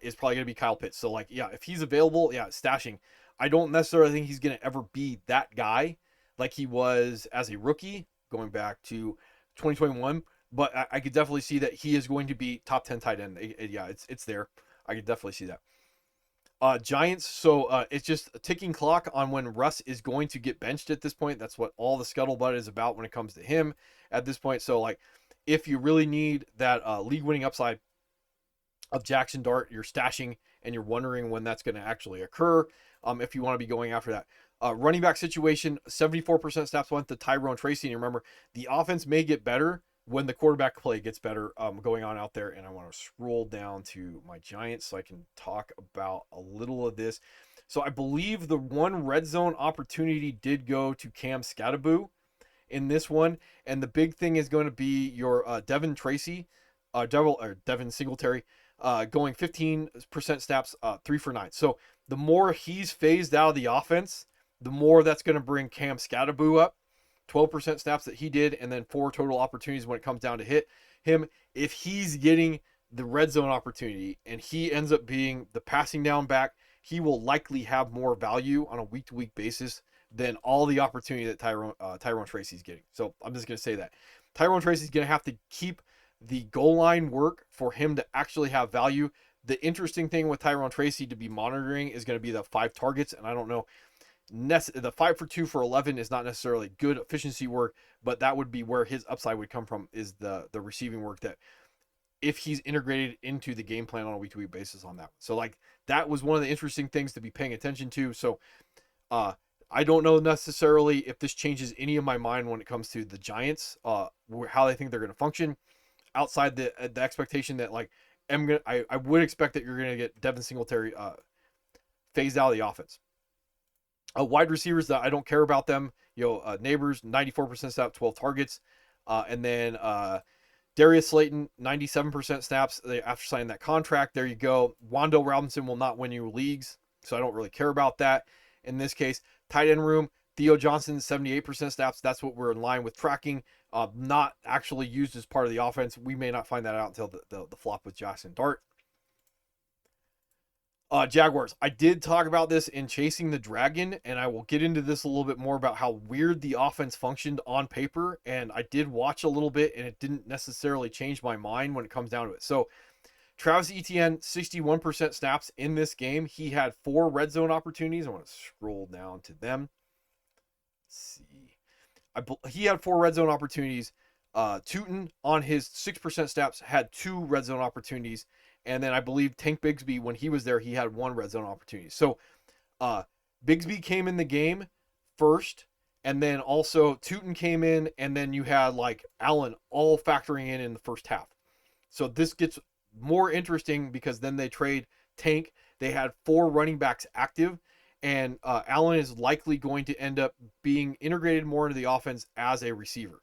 is probably going to be Kyle Pitts. So like, yeah, if he's available, yeah, stashing. I don't necessarily think he's going to ever be that guy like he was as a rookie going back to 2021. But I could definitely see that he is going to be top 10 tight end. Yeah, it's there. I could definitely see that. Giants, so it's just a ticking clock on when Russ is going to get benched at this point. That's what all the scuttlebutt is about when it comes to him at this point. So, like, if you really need that league-winning upside of Jackson Dart, you're stashing and you're wondering when that's going to actually occur, if you want to be going after that. Running back situation, 74% snaps went to Tyrone Tracy. And remember, the offense may get better when the quarterback play gets better going on out there. And I want to scroll down to my Giants so I can talk about a little of this. So I believe the one red zone opportunity did go to Cam Skattebo in this one. And the big thing is going to be your Devin Tracy, Devin Singletary, going 15% snaps, 3 for 9. So the more he's phased out of the offense, the more that's going to bring Cam Skattebo up. 12% snaps that he did, and then 4 total opportunities when it comes down to hit him. If he's getting the red zone opportunity and he ends up being the passing down back, he will likely have more value on a week-to-week basis than all the opportunity that Tyrone Tracy's getting. So I'm just going to say that. Tyrone Tracy's going to have to keep the goal line work for him to actually have value. The interesting thing with Tyrone Tracy to be monitoring is going to be the 5 targets, and I don't know. the 5 for 2 for 11 is not necessarily good efficiency work, but that would be where his upside would come from, is the receiving work, that if he's integrated into the game plan on a week to week basis on that. So like that was one of the interesting things to be paying attention to. So uh I don't know necessarily if this changes any of my mind when it comes to the Giants, how they think they're going to function, outside the expectation that like I would expect that you're going to get Devin Singletary phased out of the offense. Wide receivers that I don't care about them. Neighbors 94% snap, 12 targets, and then Darius Slayton 97% snaps after signing that contract. There you go. Wando Robinson will not win you leagues, so I don't really care about that in this case. Tight end room, Theo Johnson 78% snaps. That's what we're in line with tracking. Not actually used as part of the offense. We may not find that out until the flop with Jackson Dart. Jaguars. I did talk about this in Chasing the Dragon, and I will get into this a little bit more about how weird the offense functioned on paper. And I did watch a little bit, and it didn't necessarily change my mind when it comes down to it. So Travis Etienne, 61% snaps in this game. He had 4 red zone opportunities. I want to scroll down to them. Let's see. He had 4 red zone opportunities. Tootin on his 6% snaps had 2 red zone opportunities. And then I believe Tank Bigsby, when he was there, he had 1 red zone opportunity. So Bigsby came in the game first, and then also Tootin came in, and then you had like Allen all factoring in the first half. So this gets more interesting because then they trade Tank. They had 4 running backs active, and Allen is likely going to end up being integrated more into the offense as a receiver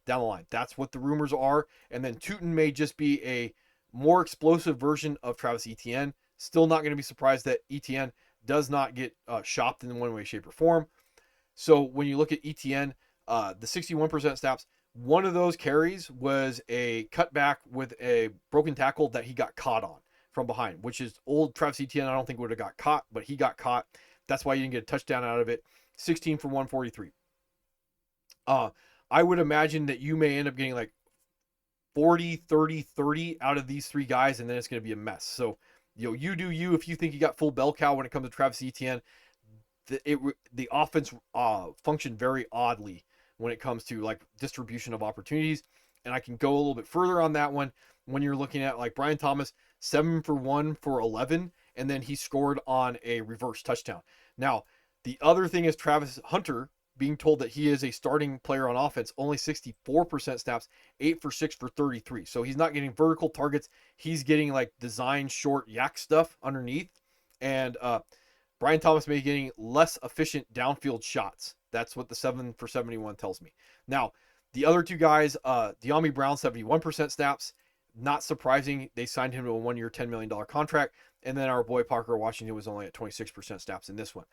down the line. That's what the rumors are. And then Tootin may just be a more explosive version of Travis Etienne. Still not going to be surprised that Etienne does not get shopped in one way, shape, or form. So when you look at Etienne, the 61% snaps, one of those carries was a cutback with a broken tackle that he got caught on from behind, which is old Travis Etienne. I don't think would have got caught, but he got caught. That's why you didn't get a touchdown out of it. 16 for 143. I would imagine that you may end up getting like 40, 30, 30 out of these 3 guys, and then it's going to be a mess. So, you do you. If you think you got full bell cow when it comes to Travis Etienne, the offense functioned very oddly when it comes to like distribution of opportunities. And I can go a little bit further on that one when you're looking at like Brian Thomas, 7 for 1 for 11, and then he scored on a reverse touchdown. Now, the other thing is Travis Hunter being told that he is a starting player on offense, only 64% snaps, 8 for 6 for 33. So he's not getting vertical targets. He's getting like design short yak stuff underneath. And Brian Thomas may be getting less efficient downfield shots. That's what the 7 for 71 tells me. Now, the other 2 guys, De'Ami Brown, 71% snaps. Not surprising. They signed him to a 1-year, $10 million contract. And then our boy Parker Washington was only at 26% snaps in this one.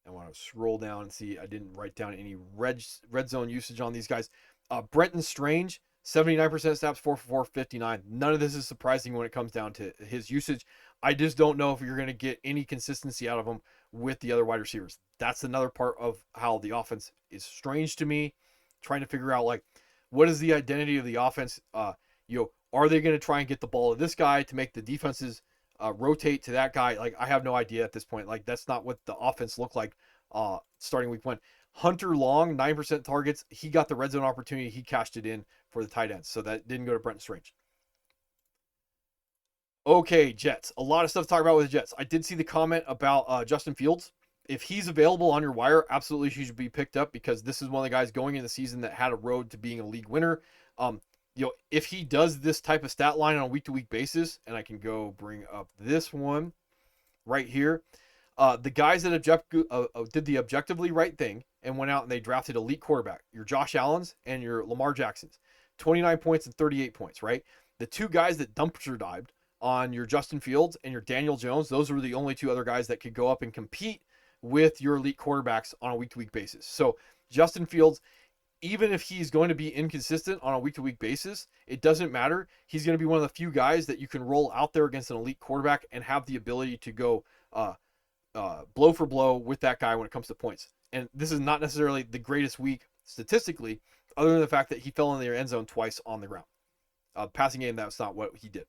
I want to scroll down and see. I didn't write down any red zone usage on these guys. Brenton Strange, 79% snaps, 4 for 4, 59. None of this is surprising when it comes down to his usage. I just don't know if you're going to get any consistency out of him with the other wide receivers. That's another part of how the offense is strange to me. Trying to figure out like what is the identity of the offense. Are they going to try and get the ball to this guy to make the defenses rotate to that guy? Like, I have no idea at this point. Like, that's not what the offense looked like starting week 1. Hunter Long, 9% targets. He got the red zone opportunity. He cashed it in for the tight ends. So that didn't go to Brenton Strange. Okay, Jets. A lot of stuff to talk about with the Jets. I did see the comment about Justin Fields. If he's available on your wire, absolutely he should be picked up because this is one of the guys going in the season that had a road to being a league winner. If he does this type of stat line on a week-to-week basis, and I can go bring up this one right here, the guys that did the objectively right thing and went out and they drafted elite quarterback, your Josh Allens and your Lamar Jacksons, 29 points and 38 points, right? The 2 guys that dumpster dived on your Justin Fields and your Daniel Jones, those were the only 2 other guys that could go up and compete with your elite quarterbacks on a week-to-week basis. So Justin Fields, even if he's going to be inconsistent on a week-to-week basis, it doesn't matter. He's going to be one of the few guys that you can roll out there against an elite quarterback and have the ability to go blow for blow with that guy when it comes to points. And this is not necessarily the greatest week statistically, other than the fact that he fell in the end zone twice on the ground. Passing game, that's not what he did.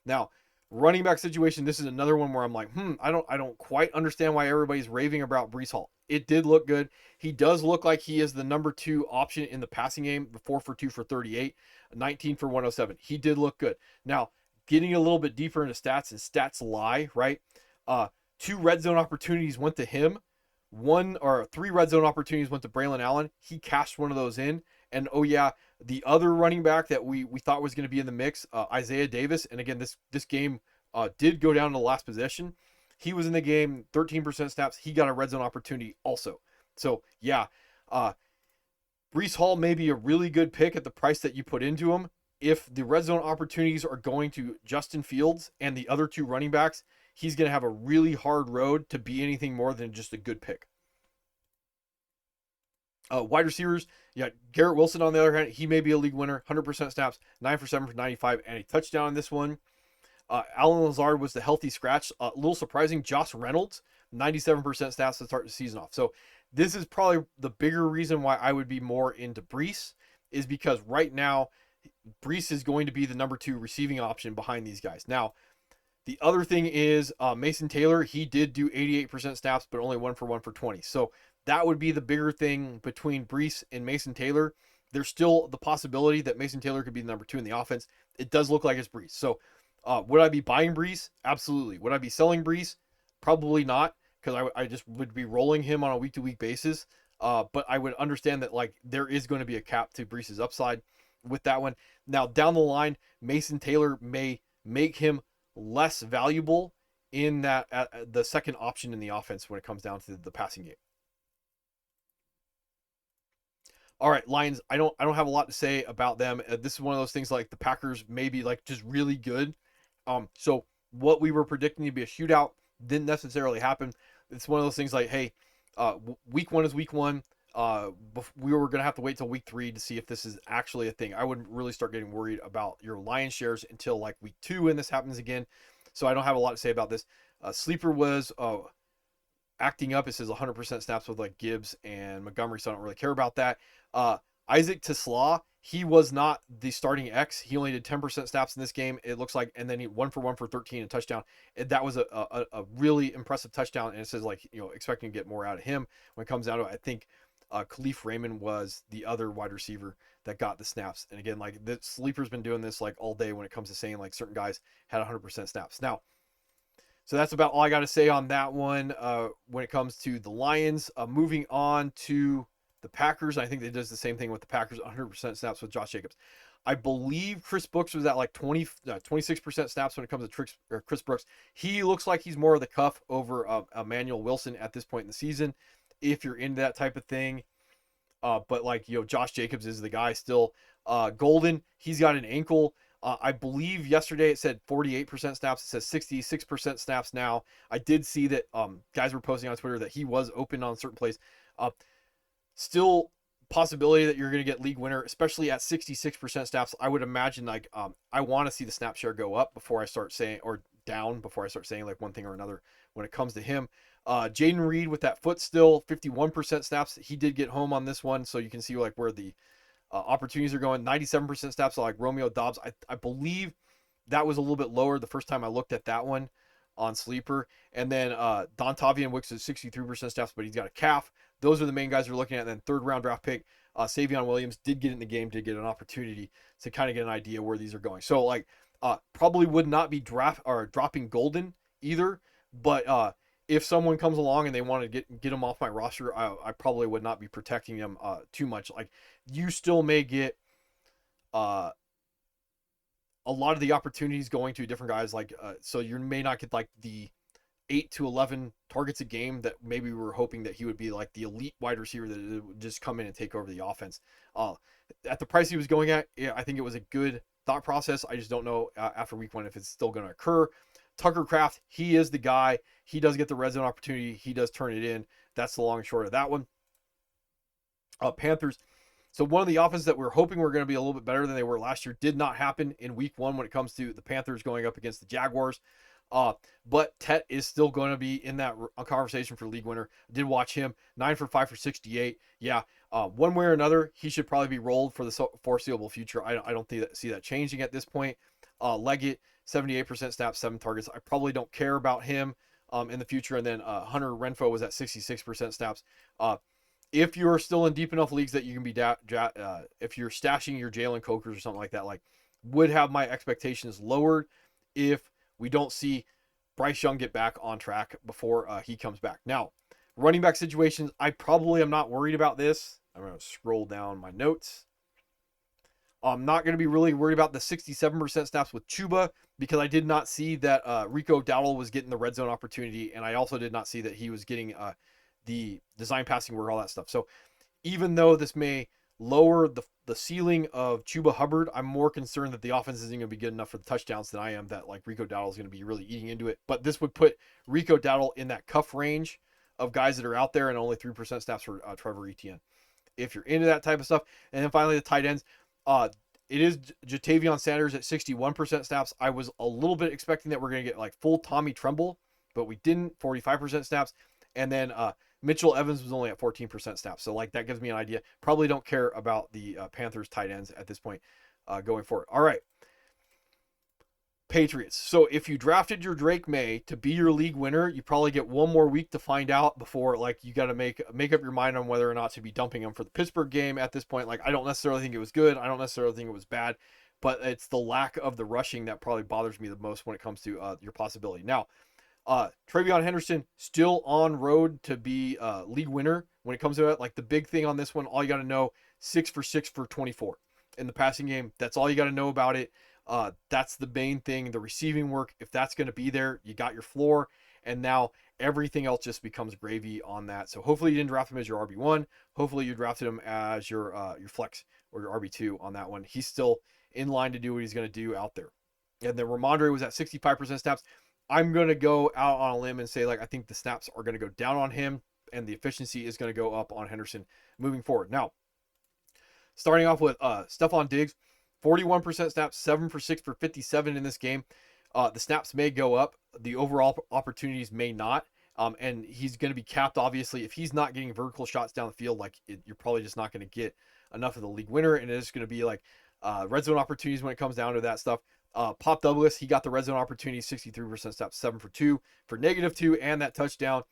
Now, running back situation, this is another one where I'm like, I don't quite understand why everybody's raving about Breece Hall. It did look good. He does look like he is the number 2 option in the passing game, 4 for 2 for 38, 19 for 107. He did look good. Now, getting a little bit deeper into stats, and stats lie, right? 2 red zone opportunities went to him. 3 red zone opportunities went to Braylon Allen. He cashed one of those in. And oh yeah, the other running back that we thought was going to be in the mix, Isaiah Davis. And again, this game did go down to the last possession. He was in the game, 13% snaps. He got a red zone opportunity also. So yeah, Breece Hall may be a really good pick at the price that you put into him. If the red zone opportunities are going to Justin Fields and the other 2 running backs, he's going to have a really hard road to be anything more than just a good pick. Wide receivers, yeah, Garrett Wilson on the other hand, he may be a league winner, 100% snaps, 9 for 7 for 95, and a touchdown in this one. Alan Lazard was the healthy scratch. A little surprising, Josh Reynolds, 97% snaps to start the season off. So this is probably the bigger reason why I would be more into Breece, is because right now, Breece is going to be the number 2 receiving option behind these guys. Now, the other thing is Mason Taylor, he did do 88% snaps, but only 1 for 1 for 20. So that would be the bigger thing between Breece and Mason Taylor. There's still the possibility that Mason Taylor could be the number 2 in the offense. It does look like it's Breece. So would I be buying Breece? Absolutely. Would I be selling Breece? Probably not, because I just would be rolling him on a week-to-week basis. But I would understand that like there is going to be a cap to Breece's upside with that one. Now down the line, Mason Taylor may make him less valuable in that the second option in the offense when it comes down to the passing game. All right, Lions. I don't have a lot to say about them. This is one of those things like the Packers maybe like just really good. So what we were predicting to be a shootout didn't necessarily happen. It's one of those things like, hey, week 1 is week 1. We were gonna have to wait till week 3 to see if this is actually a thing. I wouldn't really start getting worried about your Lions shares until like week 2 when this happens again. So I don't have a lot to say about this. Sleeper was acting up. It says 100% snaps with like Gibbs and Montgomery, so I don't really care about that. Isaac Tesla, he was not the starting X. He only did 10% snaps in this game, it looks like, and then he 1 for 1 for 13 and touchdown. And that was a really impressive touchdown, and it says like, expecting to get more out of him when it comes down to it. I think Khalif Raymond was the other wide receiver that got the snaps. And again, like the Sleeper's been doing this like all day when it comes to saying like certain guys had 100% snaps. Now, so that's about all I got to say on that one when it comes to the Lions. Moving on to the Packers, I think they does the same thing with the Packers, 100% snaps with Josh Jacobs. I believe Chris Brooks was at like 26% snaps when it comes to Chris Brooks. He looks like he's more of the cuff over Emmanuel Wilson at this point in the season, if you're into that type of thing. But like, Josh Jacobs is the guy still. Golden, he's got an ankle. I believe yesterday it said 48% snaps. It says 66% snaps now. I did see that guys were posting on Twitter that he was open on certain plays. Still possibility that you're going to get league winner, especially at 66% snaps. I would imagine like I want to see the snap share go up before I start saying, or down before I start saying like one thing or another when it comes to him. Jaden Reed with that foot still 51% snaps. He did get home on this one, so you can see like where the opportunities are going. 97% snaps like Romeo Dobbs. I believe that was a little bit lower the first time I looked at that one on Sleeper. And then Dontavian Wicks is 63% snaps, but he's got a calf. Those are the main guys we're looking at. And then 3rd round draft pick, Savion Williams did get in the game, did get an opportunity to kind of get an idea where these are going. So like probably would not be dropping Golden either, but if someone comes along and they want to get them off my roster, I probably would not be protecting them too much. Like you still may get a lot of the opportunities going to different guys. Like so you may not get like the 8 to 11 targets a game that maybe we were hoping that he would be like the elite wide receiver that would just come in and take over the offense. At the price he was going at, yeah, I think it was a good thought process. I just don't know after week 1 if it's still going to occur. Tucker Kraft, he is the guy. He does get the red zone opportunity. He does turn it in. That's the long and short of that one. Panthers. So one of the offenses that we're hoping were going to be a little bit better than they were last year did not happen in week 1 when it comes to the Panthers going up against the Jaguars. But Tet is still going to be in that conversation for league winner. I did watch him, 9 for 5 for 68. Yeah, one way or another, he should probably be rolled for the foreseeable future. I don't see that changing at this point. Leggett, 78% snaps, 7 targets. I probably don't care about him in the future. And then Hunter Renfrow was at 66% snaps. If you're still in deep enough leagues that you can be, if you're stashing your Jalen Cokers or something like that, like would have my expectations lowered if we don't see Bryce Young get back on track before he comes back. Now, running back situations, I probably am not worried about this. I'm going to scroll down my notes. I'm not going to be really worried about the 67% snaps with Chuba because I did not see that Rico Dowdle was getting the red zone opportunity, and I also did not see that he was getting the design passing work, all that stuff. So even though this may lower the ceiling of Chuba Hubbard, I'm more concerned that the offense isn't going to be good enough for the touchdowns than I am that like Rico Dowdle is going to be really eating into it. But this would put Rico Dowdle in that cuff range of guys that are out there, and only 3% snaps for Trevor Etienne. If you're into that type of stuff. And then finally the tight ends. It is Jatavion Sanders at 61% snaps. I was a little bit expecting that we're going to get like full Tommy Tremble, but we didn't. 45% snaps. And then Mitchell Evans was only at 14% snaps. So like that gives me an idea. Probably don't care about the Panthers tight ends at this point going forward. All right. Patriots. So if you drafted your Drake May to be your league winner, you probably get one more week to find out before like you got to make up your mind on whether or not to be dumping him for the Pittsburgh game at this point. Like I don't necessarily think it was good. I don't necessarily think it was bad, but it's the lack of the rushing that probably bothers me the most when it comes to your possibility. Now, Travion Henderson still on road to be league winner when it comes to it. Like the big thing on this one, all you got to know, 6 for 6 for 24 in the passing game. That's all you got to know about it. That's the main thing. The receiving work, if that's going to be there, you got your floor, and now everything else just becomes gravy on that. So hopefully you didn't draft him as your RB1. Hopefully you drafted him as your flex or your RB2 on that one. He's still in line to do what he's going to do out there. And then Ramondre was at 65% snaps. I'm going to go out on a limb and say, like, I think the snaps are going to go down on him, and the efficiency is going to go up on Henderson moving forward. Now, starting off with Stephon Diggs, 41% snaps, 7 for 6 for 57 in this game. The snaps may go up. The overall opportunities may not. And he's going to be capped, obviously. If he's not getting vertical shots down the field, you're probably just not going to get enough of the league winner. And it's going to be like red zone opportunities when it comes down to that stuff. Pop Douglas, he got the red zone opportunity, 63% snaps, 7 for 2 for -2, and that touchdown.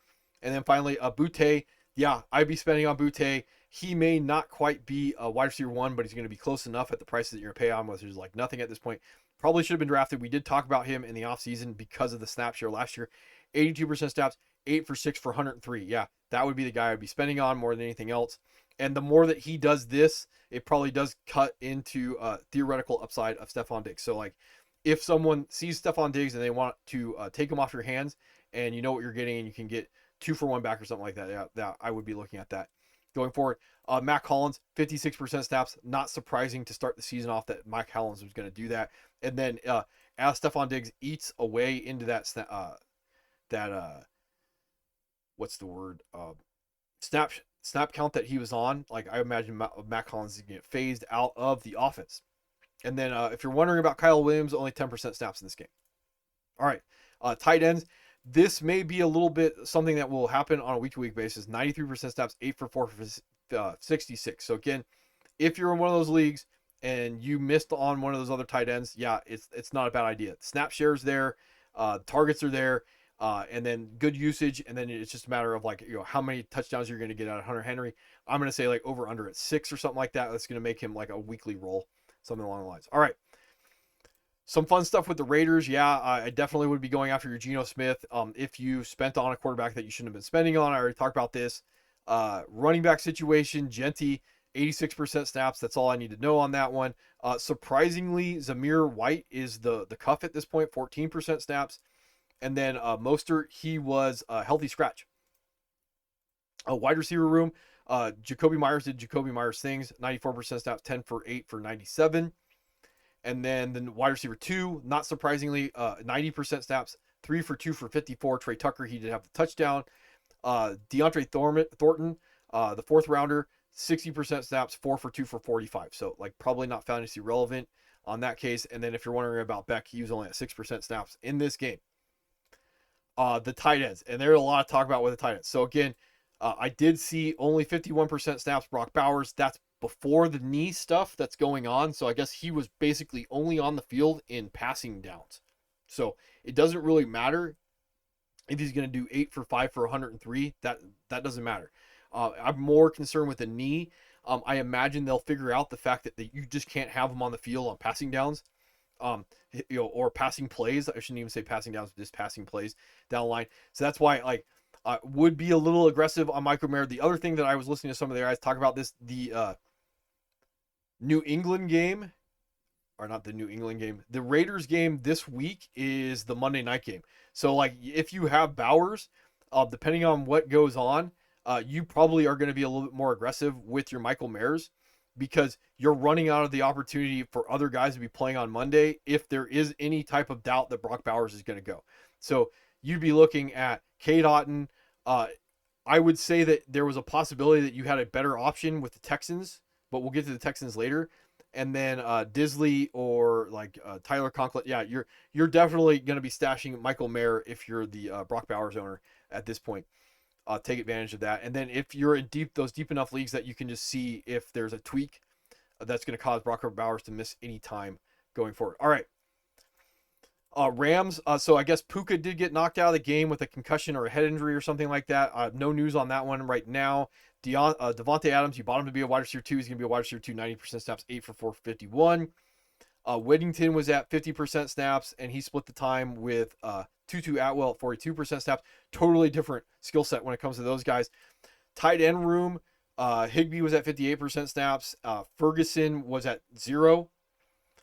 And then finally, Boutte. Yeah, I'd be spending on Boutte. He may not quite be a wide receiver 1, but he's going to be close enough at the prices that you're going to pay on, which is like nothing at this point. Probably should have been drafted. We did talk about him in the offseason because of the snap share last year. 82% snaps, 8 for 6 for 103. Yeah, that would be the guy I'd be spending on more than anything else. And the more that he does this, it probably does cut into theoretical upside of Stephon Diggs. So like if someone sees Stephon Diggs and they want to take him off your hands and you know what you're getting and you can get 2 for 1 back or something like that, yeah, that I would be looking at that. Going forward, Mac Hollins, 56% snaps. Not surprising to start the season off that Mac Hollins was going to do that. And then as Stephon Diggs eats away into that what's the word? Snap count that he was on, like I imagine Mac Hollins is going to get phased out of the offense. And then if you're wondering about Kyle Williams, only 10% snaps in this game. All right, tight ends. This may be a little bit something that will happen on a week-to-week basis. 93% snaps, 8 for 4 for 66. So again, if you're in one of those leagues and you missed on one of those other tight ends, yeah, it's not a bad idea. Snap shares there, targets are there, and then good usage, and then it's just a matter of like how many touchdowns you're going to get out of Hunter Henry. I'm going to say like over under at 6 or something like that. That's going to make him like a weekly roll, something along the lines. All right. Some fun stuff with the Raiders. Yeah, I definitely would be going after your Geno Smith. If you spent on a quarterback that you shouldn't have been spending on, I already talked about this. Running back situation, Genty, 86% snaps. That's all I need to know on that one. Surprisingly, Zamir White is the cuff at this point, 14% snaps. And then Mostert, he was a healthy scratch. A wide receiver room, Jacoby Myers did Jacoby Myers things, 94% snaps, 10 for 8 for 97. And then the wide receiver 2, not surprisingly, 90% snaps, 3 for 2 for 54. Trey Tucker, he did have the touchdown. DeAndre Thornton, the 4th rounder, 60% snaps, 4 for 2 for 45. So like probably not fantasy relevant on that case. And then if you're wondering about Beck, he was only at 6% snaps in this game. The tight ends, and there's a lot of talk about with the tight ends. So again, I did see only 51% snaps, Brock Bowers. That's before the knee stuff that's going on. So I guess he was basically only on the field in passing downs. So it doesn't really matter if he's going to do 8 for 5 for 103, that doesn't matter. I'm more concerned with the knee. I imagine they'll figure out the fact that you just can't have him on the field on passing downs, um, or passing plays. I shouldn't even say passing downs, just passing plays down the line. So that's why, like, would be a little aggressive on Michael Mayer. The other thing that I was listening to some of their guys talk about this, the New England game, or not the New England game, the Raiders game this week is the Monday night game. So, like, if you have Bowers, depending on what goes on, you probably are going to be a little bit more aggressive with your Michael Mayers, because you're running out of the opportunity for other guys to be playing on Monday if there is any type of doubt that Brock Bowers is going to go. So you'd be looking at Cade Otton. Uh, I would say that there was a possibility that you had a better option with the Texans, but we'll get to the Texans later. And then Disley or like Tyler Conklin. Yeah, you're definitely going to be stashing Michael Mayer if you're the Brock Bowers owner at this point. Take advantage of that. And then if you're in those deep enough leagues that you can just see if there's a tweak that's going to cause Brock Bowers to miss any time going forward. All right. Rams. So I guess Puka did get knocked out of the game with a concussion or a head injury or something like that. No news on that one right now. Devontae Adams, you bought him to be a wide receiver 2. He's going to be a wide receiver 2, 90% snaps, 8 for 451. Whittington was at 50% snaps, and he split the time with Tutu Atwell at 42% snaps. Totally different skill set when it comes to those guys. Tight end room, Higbee was at 58% snaps. Ferguson was at 0.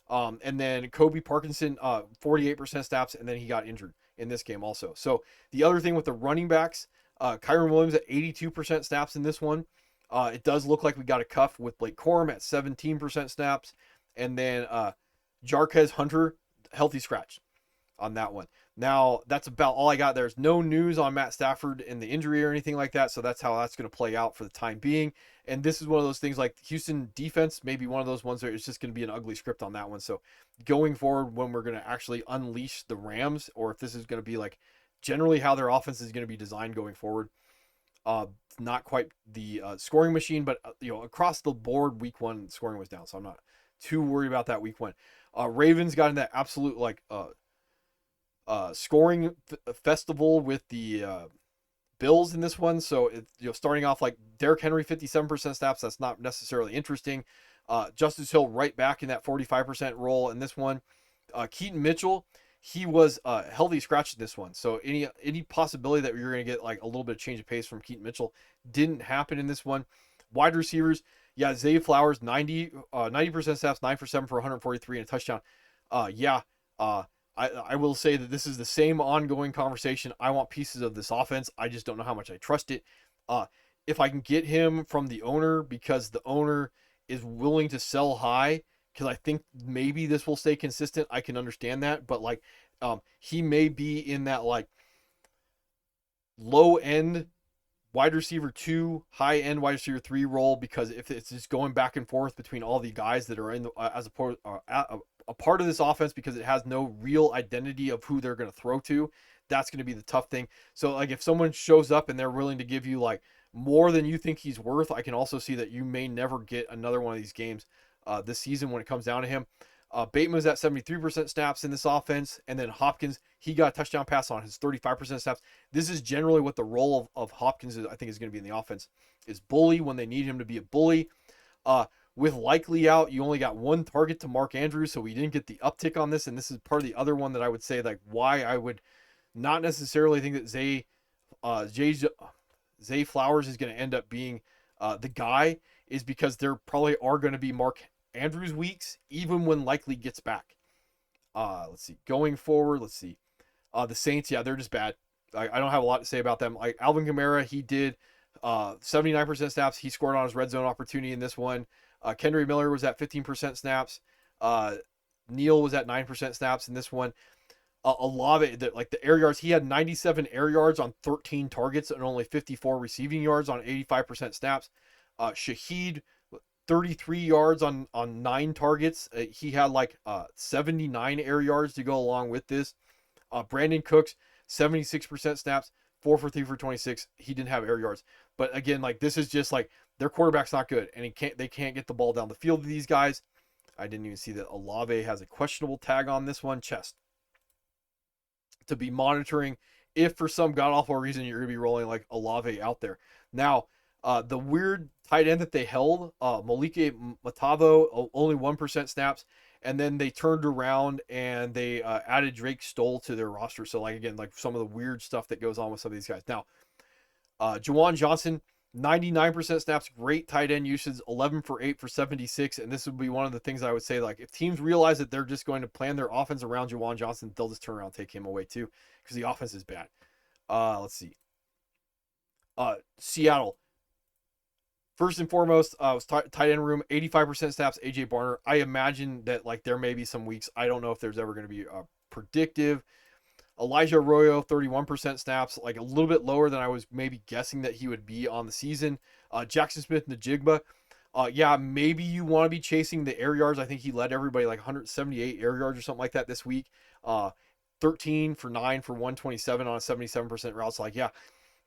And then Kobe Parkinson, 48% snaps, and then he got injured in this game also. So the other thing with the running backs, Kyron Williams at 82% snaps in this one. It does look like we got a cuff with Blake Corum at 17% snaps. And then Jarquez Hunter, healthy scratch on that one. Now, that's about all I got. There's no news on Matt Stafford and the injury or anything like that, so that's how that's going to play out for the time being. And this is one of those things, like Houston defense, maybe one of those ones where it's just going to be an ugly script on that one. So going forward, when we're going to actually unleash the Rams, or if this is going to be like generally how their offense is going to be designed going forward, not quite the scoring machine, but across the board, week 1 scoring was down, so I'm not too worried about that week 1. Ravens got in that absolute scoring festival with the Bills in this one. So starting off like Derrick Henry 57% snaps, that's not necessarily interesting. Justice Hill right back in that 45% role in this one. Keaton Mitchell, he was healthy scratch in this one. So any possibility that you're going to get like a little bit of change of pace from Keaton Mitchell didn't happen in this one. Wide receivers, yeah, Zay Flowers 90% snaps, 9 for 7 for 143 and a touchdown. I will say that this is the same ongoing conversation. I want pieces of this offense. I just don't know how much I trust it. If I can get him from the owner, because the owner is willing to sell high, because I think maybe this will stay consistent, I can understand that. But like, he may be in that like low end wide receiver 2, high end wide receiver 3 role, because if it's just going back and forth between all the guys that are in the, as a part of this offense, because it has no real identity of who they're going to throw to, that's going to be the tough thing. So like if someone shows up and they're willing to give you like more than you think he's worth, I can also see that you may never get another one of these games this season when it comes down to him. Bateman was at 73% snaps in this offense, and then Hopkins, he got a touchdown pass on his 35% snaps. This is generally what the role of Hopkins is, I think, is going to be in the offense, is bully when they need him to be a bully. With Likely out, you only got 1 target to Mark Andrews, so we didn't get the uptick on this, and this is part of the other one that I would say like why I would not necessarily think that Zay Flowers is going to end up being the guy, is because there probably are going to be Mark Andrews weeks, even when Likely gets back. Let's see. Going forward, let's see. The Saints, yeah, they're just bad. I don't have a lot to say about them. Like Alvin Kamara, he did 79% snaps. He scored on his red zone opportunity in this one. Kendry Miller was at 15% snaps. Neal was at 9% snaps in this one. Olave, like the air yards, he had 97 air yards on 13 targets and only 54 receiving yards on 85% snaps. Shaheed, 33 yards on 9 targets. He had like 79 air yards to go along with this. Brandon Cooks, 76% snaps, 4 for 3 for 26. He didn't have air yards. But again, like this is just like their quarterback's not good, and they can't get the ball down the field to these guys. I didn't even see that Olave has a questionable tag on this one. Chest to be monitoring if for some god awful reason you're going to be rolling like Olave out there. Now, the weird tight end that they held, Malike Matavo, only 1% snaps. And then they turned around and they added Drake Stoll to their roster. So, like, again, like some of the weird stuff that goes on with some of these guys. Now, Juwan Johnson, 99% snaps, great tight end usage, 11 for 8 for 76. And this would be one of the things I would say, like, if teams realize that they're just going to plan their offense around Juwan Johnson, they'll just turn around and take him away too, because the offense is bad. Let's see. Seattle. First and foremost, was tight end room, 85% snaps, AJ Barner. I imagine that, like, there may be some weeks. I don't know if there's ever going to be predictive. Elijah Arroyo, 31% snaps, like a little bit lower than I was maybe guessing that he would be on the season. Jackson Smith-Njigba, yeah, maybe you want to be chasing the air yards. I think he led everybody like 178 air yards or something like that this week. 13 for 9 for 127 on a 77% route. So, like, yeah,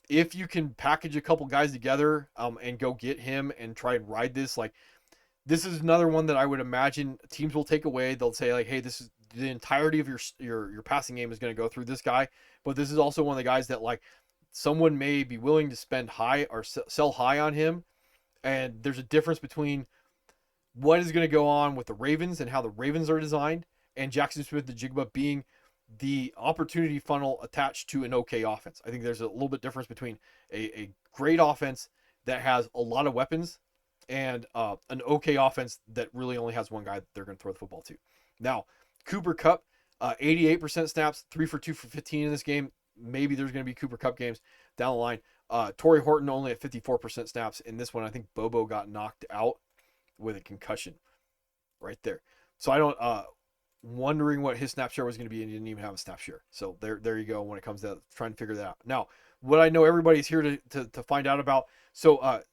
if you can package a couple guys together and go get him and try and ride this, like, this is another one that I would imagine teams will take away. They'll say, like, hey, this is the entirety of your passing game is going to go through this guy. But this is also one of the guys that, like, someone may be willing to spend high or sell high on him. And there's a difference between what is going to go on with the Ravens and how the Ravens are designed, and Jackson Smith-Njigba being the opportunity funnel attached to an okay offense. I think there's a little bit difference between a great offense that has a lot of weapons and an okay offense that really only has one guy that they're going to throw the football to. Now, Cooper Kupp, 88% snaps, 3 for 2 for 15 in this game. Maybe there's going to be Cooper Kupp games down the line. Torrey Horton only at 54% snaps. In this one, I think Bobo got knocked out with a concussion right there. So I don't, wondering what his snap share was going to be, and he didn't even have a snap share. So there you go when it comes to trying to figure that out. Now, what I know everybody's here to find out about. So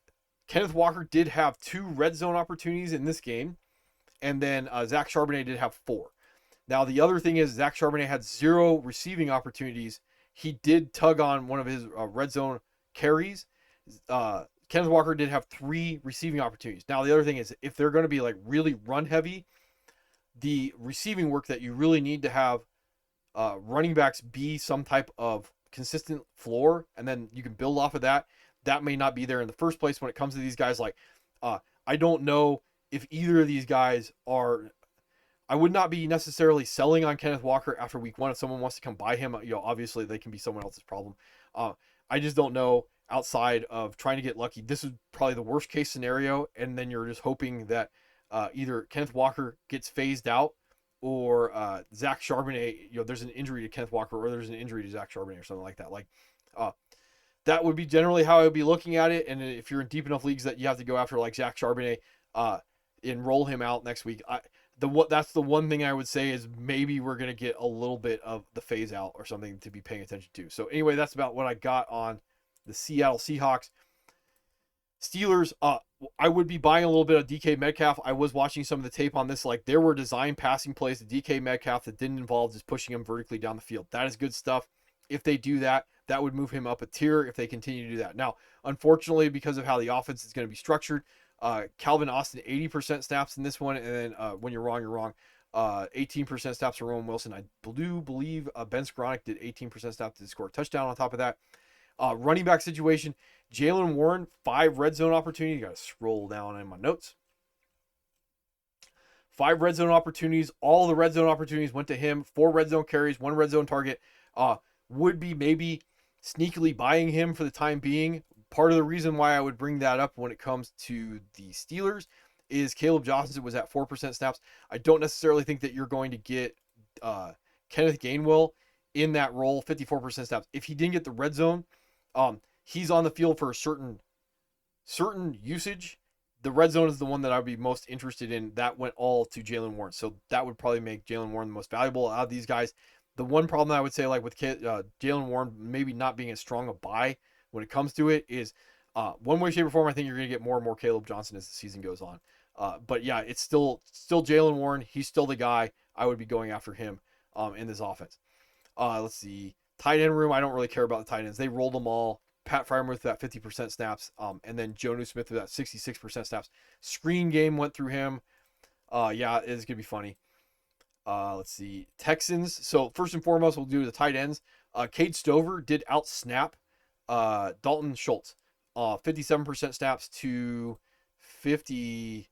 Kenneth Walker did have 2 red zone opportunities in this game, and then Zach Charbonnet did have 4. Now, the other thing is Zach Charbonnet had 0 receiving opportunities. He did tug on one of his red zone carries. Kenneth Walker did have 3 receiving opportunities. Now, the other thing is if they're going to be like really run heavy, the receiving work that you really need to have running backs be some type of consistent floor, and then you can build off of that. That may not be there in the first place when it comes to these guys. Like, I don't know if either of these guys are. I would not be necessarily selling on Kenneth Walker after week 1. If someone wants to come buy him, obviously they can be someone else's problem. I just don't know, outside of trying to get lucky. This is probably the worst case scenario, and then you're just hoping that either Kenneth Walker gets phased out or Zach Charbonnet, there's an injury to Kenneth Walker or there's an injury to Zach Charbonnet or something like that. Like, that would be generally how I would be looking at it. And if you're in deep enough leagues that you have to go after like Zach Charbonnet, and roll him out next week, that's the one thing I would say is maybe we're going to get a little bit of the phase out or something to be paying attention to. So anyway, that's about what I got on the Seattle Seahawks. Steelers, I would be buying a little bit of DK Metcalf. I was watching some of the tape on this. Like, there were design passing plays to DK Metcalf that didn't involve just pushing him vertically down the field. That is good stuff. If they do that, that would move him up a tier if they continue to do that. Now, unfortunately, because of how the offense is going to be structured, Calvin Austin, 80% snaps in this one. And then when you're wrong, you're wrong. 18% snaps for Roman Wilson. I do believe Ben Skowronek did 18% snaps to score a touchdown on top of that. Running back situation, Jaylen Warren, 5 red zone opportunities. Got to scroll down in my notes. 5 red zone opportunities. All the red zone opportunities went to him. 4 red zone carries, 1 red zone target. Would be maybe sneakily buying him for the time being. Part of the reason why I would bring that up when it comes to the Steelers is Caleb Johnson was at 4% snaps. I don't necessarily think that you're going to get Kenneth Gainwell in that role, 54% snaps. If he didn't get the red zone, he's on the field for a certain usage. The red zone is the one that I would be most interested in. That went all to Jaylen Warren. So that would probably make Jaylen Warren the most valuable out of these guys. The one problem I would say, like with Jaylen Warren maybe not being as strong a buy when it comes to it is one way, shape, or form, I think you're going to get more and more Caleb Johnson as the season goes on. But yeah, it's still Jaylen Warren. He's still the guy. I would be going after him in this offense. Let's see. Tight end room, I don't really care about the tight ends. They rolled them all. Pat Freiermuth at 50% snaps, and then Jonnu Smith with that 66% snaps. Screen game went through him. Yeah, it's going to be funny. Let's see. Texans. So first and foremost, we'll do the tight ends. Cade Stover did outsnap Dalton Schultz. 57% snaps to 54%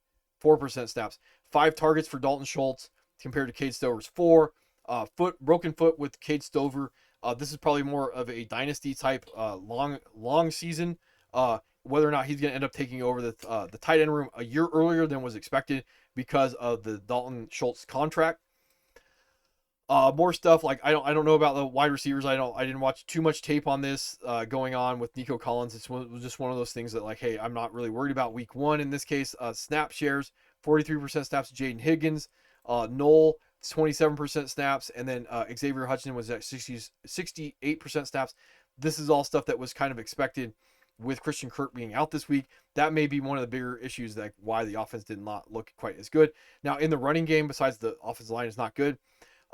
snaps. 5 targets for Dalton Schultz compared to Cade Stover's 4. Broken foot with Cade Stover. This is probably more of a dynasty type long season. Whether or not he's going to end up taking over the tight end room a year earlier than was expected because of the Dalton Schultz contract. More stuff like I don't know about the wide receivers. I didn't watch too much tape on this going on with Nico Collins. It was just one of those things that like, hey, I'm not really worried about week 1 in this case. Snap shares, 43% snaps to Jaden Higgins. Knoll, 27% snaps, and then Xavier Hutchinson was at 68% snaps. This is all stuff that was kind of expected with Christian Kirk being out this week. That may be one of the bigger issues that why the offense did not look quite as good. Now in the running game, besides the offensive line is not good.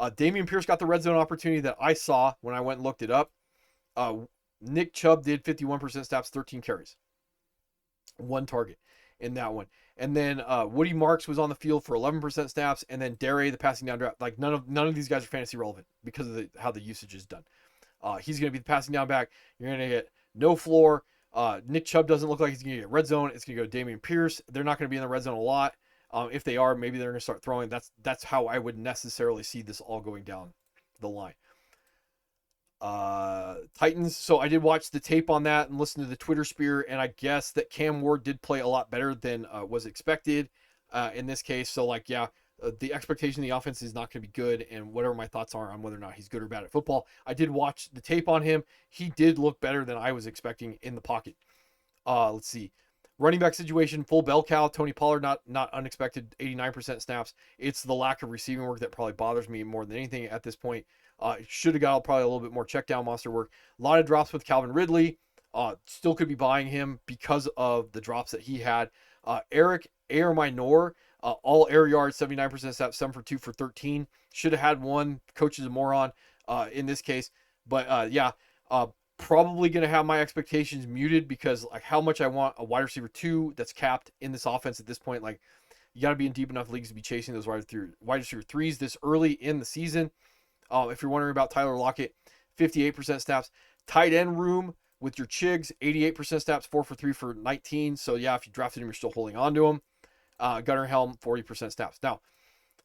Dameon Pierce got the red zone opportunity that I saw when I went and looked it up. Nick Chubb did 51% snaps, 13 carries. 1 target in that one. And then Woody Marks was on the field for 11% snaps. And then Dare, the passing down draft. Like none of these guys are fantasy relevant because of how the usage is done. He's going to be the passing down back. You're going to get no floor. Nick Chubb doesn't look like he's going to get red zone. It's going to go to Dameon Pierce. They're not going to be in the red zone a lot. If they are, maybe they're going to start throwing. That's how I would necessarily see this all going down the line. Titans. So I did watch the tape on that and listen to the Twitter spear, and I guess that Cam Ward did play a lot better than was expected in this case. So like, yeah, the expectation of the offense is not going to be good, and whatever my thoughts are on whether or not he's good or bad at football, I did watch the tape on him. He did look better than I was expecting in the pocket. Let's see. Running back situation, full bell cow. Tony Pollard, not unexpected, 89% snaps. It's the lack of receiving work that probably bothers me more than anything at this point. Should have got probably a little bit more check down monster work. A lot of drops with Calvin Ridley. Still could be buying him because of the drops that he had. Eric Air Minor, all air yards, 79% snaps, 7 for 2 for 13. Should have had one. Coach is a moron in this case. But yeah, probably going to have my expectations muted because like how much I want a wide receiver 2 that's capped in this offense at this point. Like you got to be in deep enough leagues to be chasing those wide receiver 3s this early in the season. If you're wondering about Tyler Lockett, 58% snaps. Tight end room with your Chigs, 88% snaps, 4 for 3 for 19. So yeah, if you drafted him, you're still holding on to him. Gunnar Helm, 40% snaps. Now,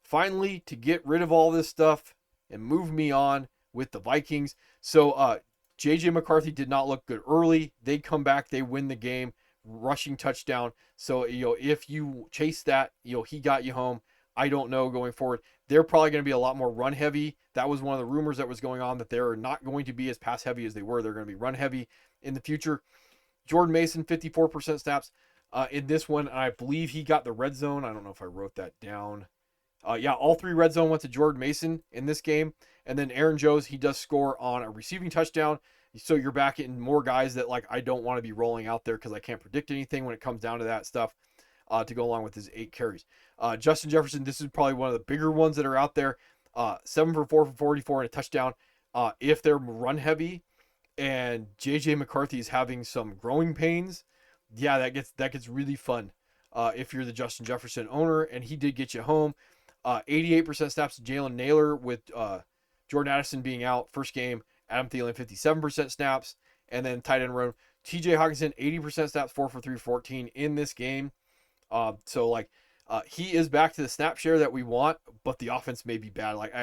finally, to get rid of all this stuff and move me on with the Vikings. So JJ McCarthy did not look good early. They come back, they win the game, rushing touchdown. So if you chase that, he got you home. I don't know going forward. They're probably going to be a lot more run heavy. That was one of the rumors that was going on, that they're not going to be as pass heavy as they were. They're going to be run heavy in the future. Jordan Mason, 54% snaps in this one. I believe he got the red zone. I don't know if I wrote that down. Yeah, all 3 red zone went to Jordan Mason in this game. And then Aaron Jones, he does score on a receiving touchdown. So you're back in more guys that like I don't want to be rolling out there because I can't predict anything when it comes down to that stuff to go along with his 8 carries. Justin Jefferson, this is probably one of the bigger ones that are out there. 7 for 4 for 44 and a touchdown. If they're run heavy and JJ McCarthy is having some growing pains, yeah, that gets really fun. If you're the Justin Jefferson owner, and he did get you home. 88% snaps to Jalen Naylor with Jordan Addison being out first game. Adam Thielen, 57% snaps. And then tight end room, TJ Hawkinson, 80% snaps, 4 for 3, 14 in this game. So like he is back to the snap share that we want, but the offense may be bad. Like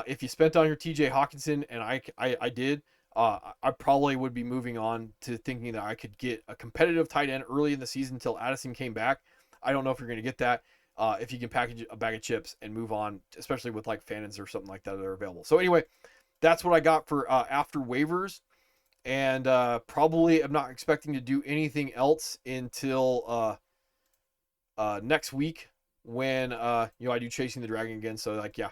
if you spent on your TJ Hawkinson, and I did, I probably would be moving on to thinking that I could get a competitive tight end early in the season until Addison came back. I don't know if you're going to get that. If you can package a bag of chips and move on, especially with like Fannons or something like that are available. So anyway, that's what I got for after waivers, and probably I'm not expecting to do anything else until next week when I do Chasing the Dragon again. So like, yeah,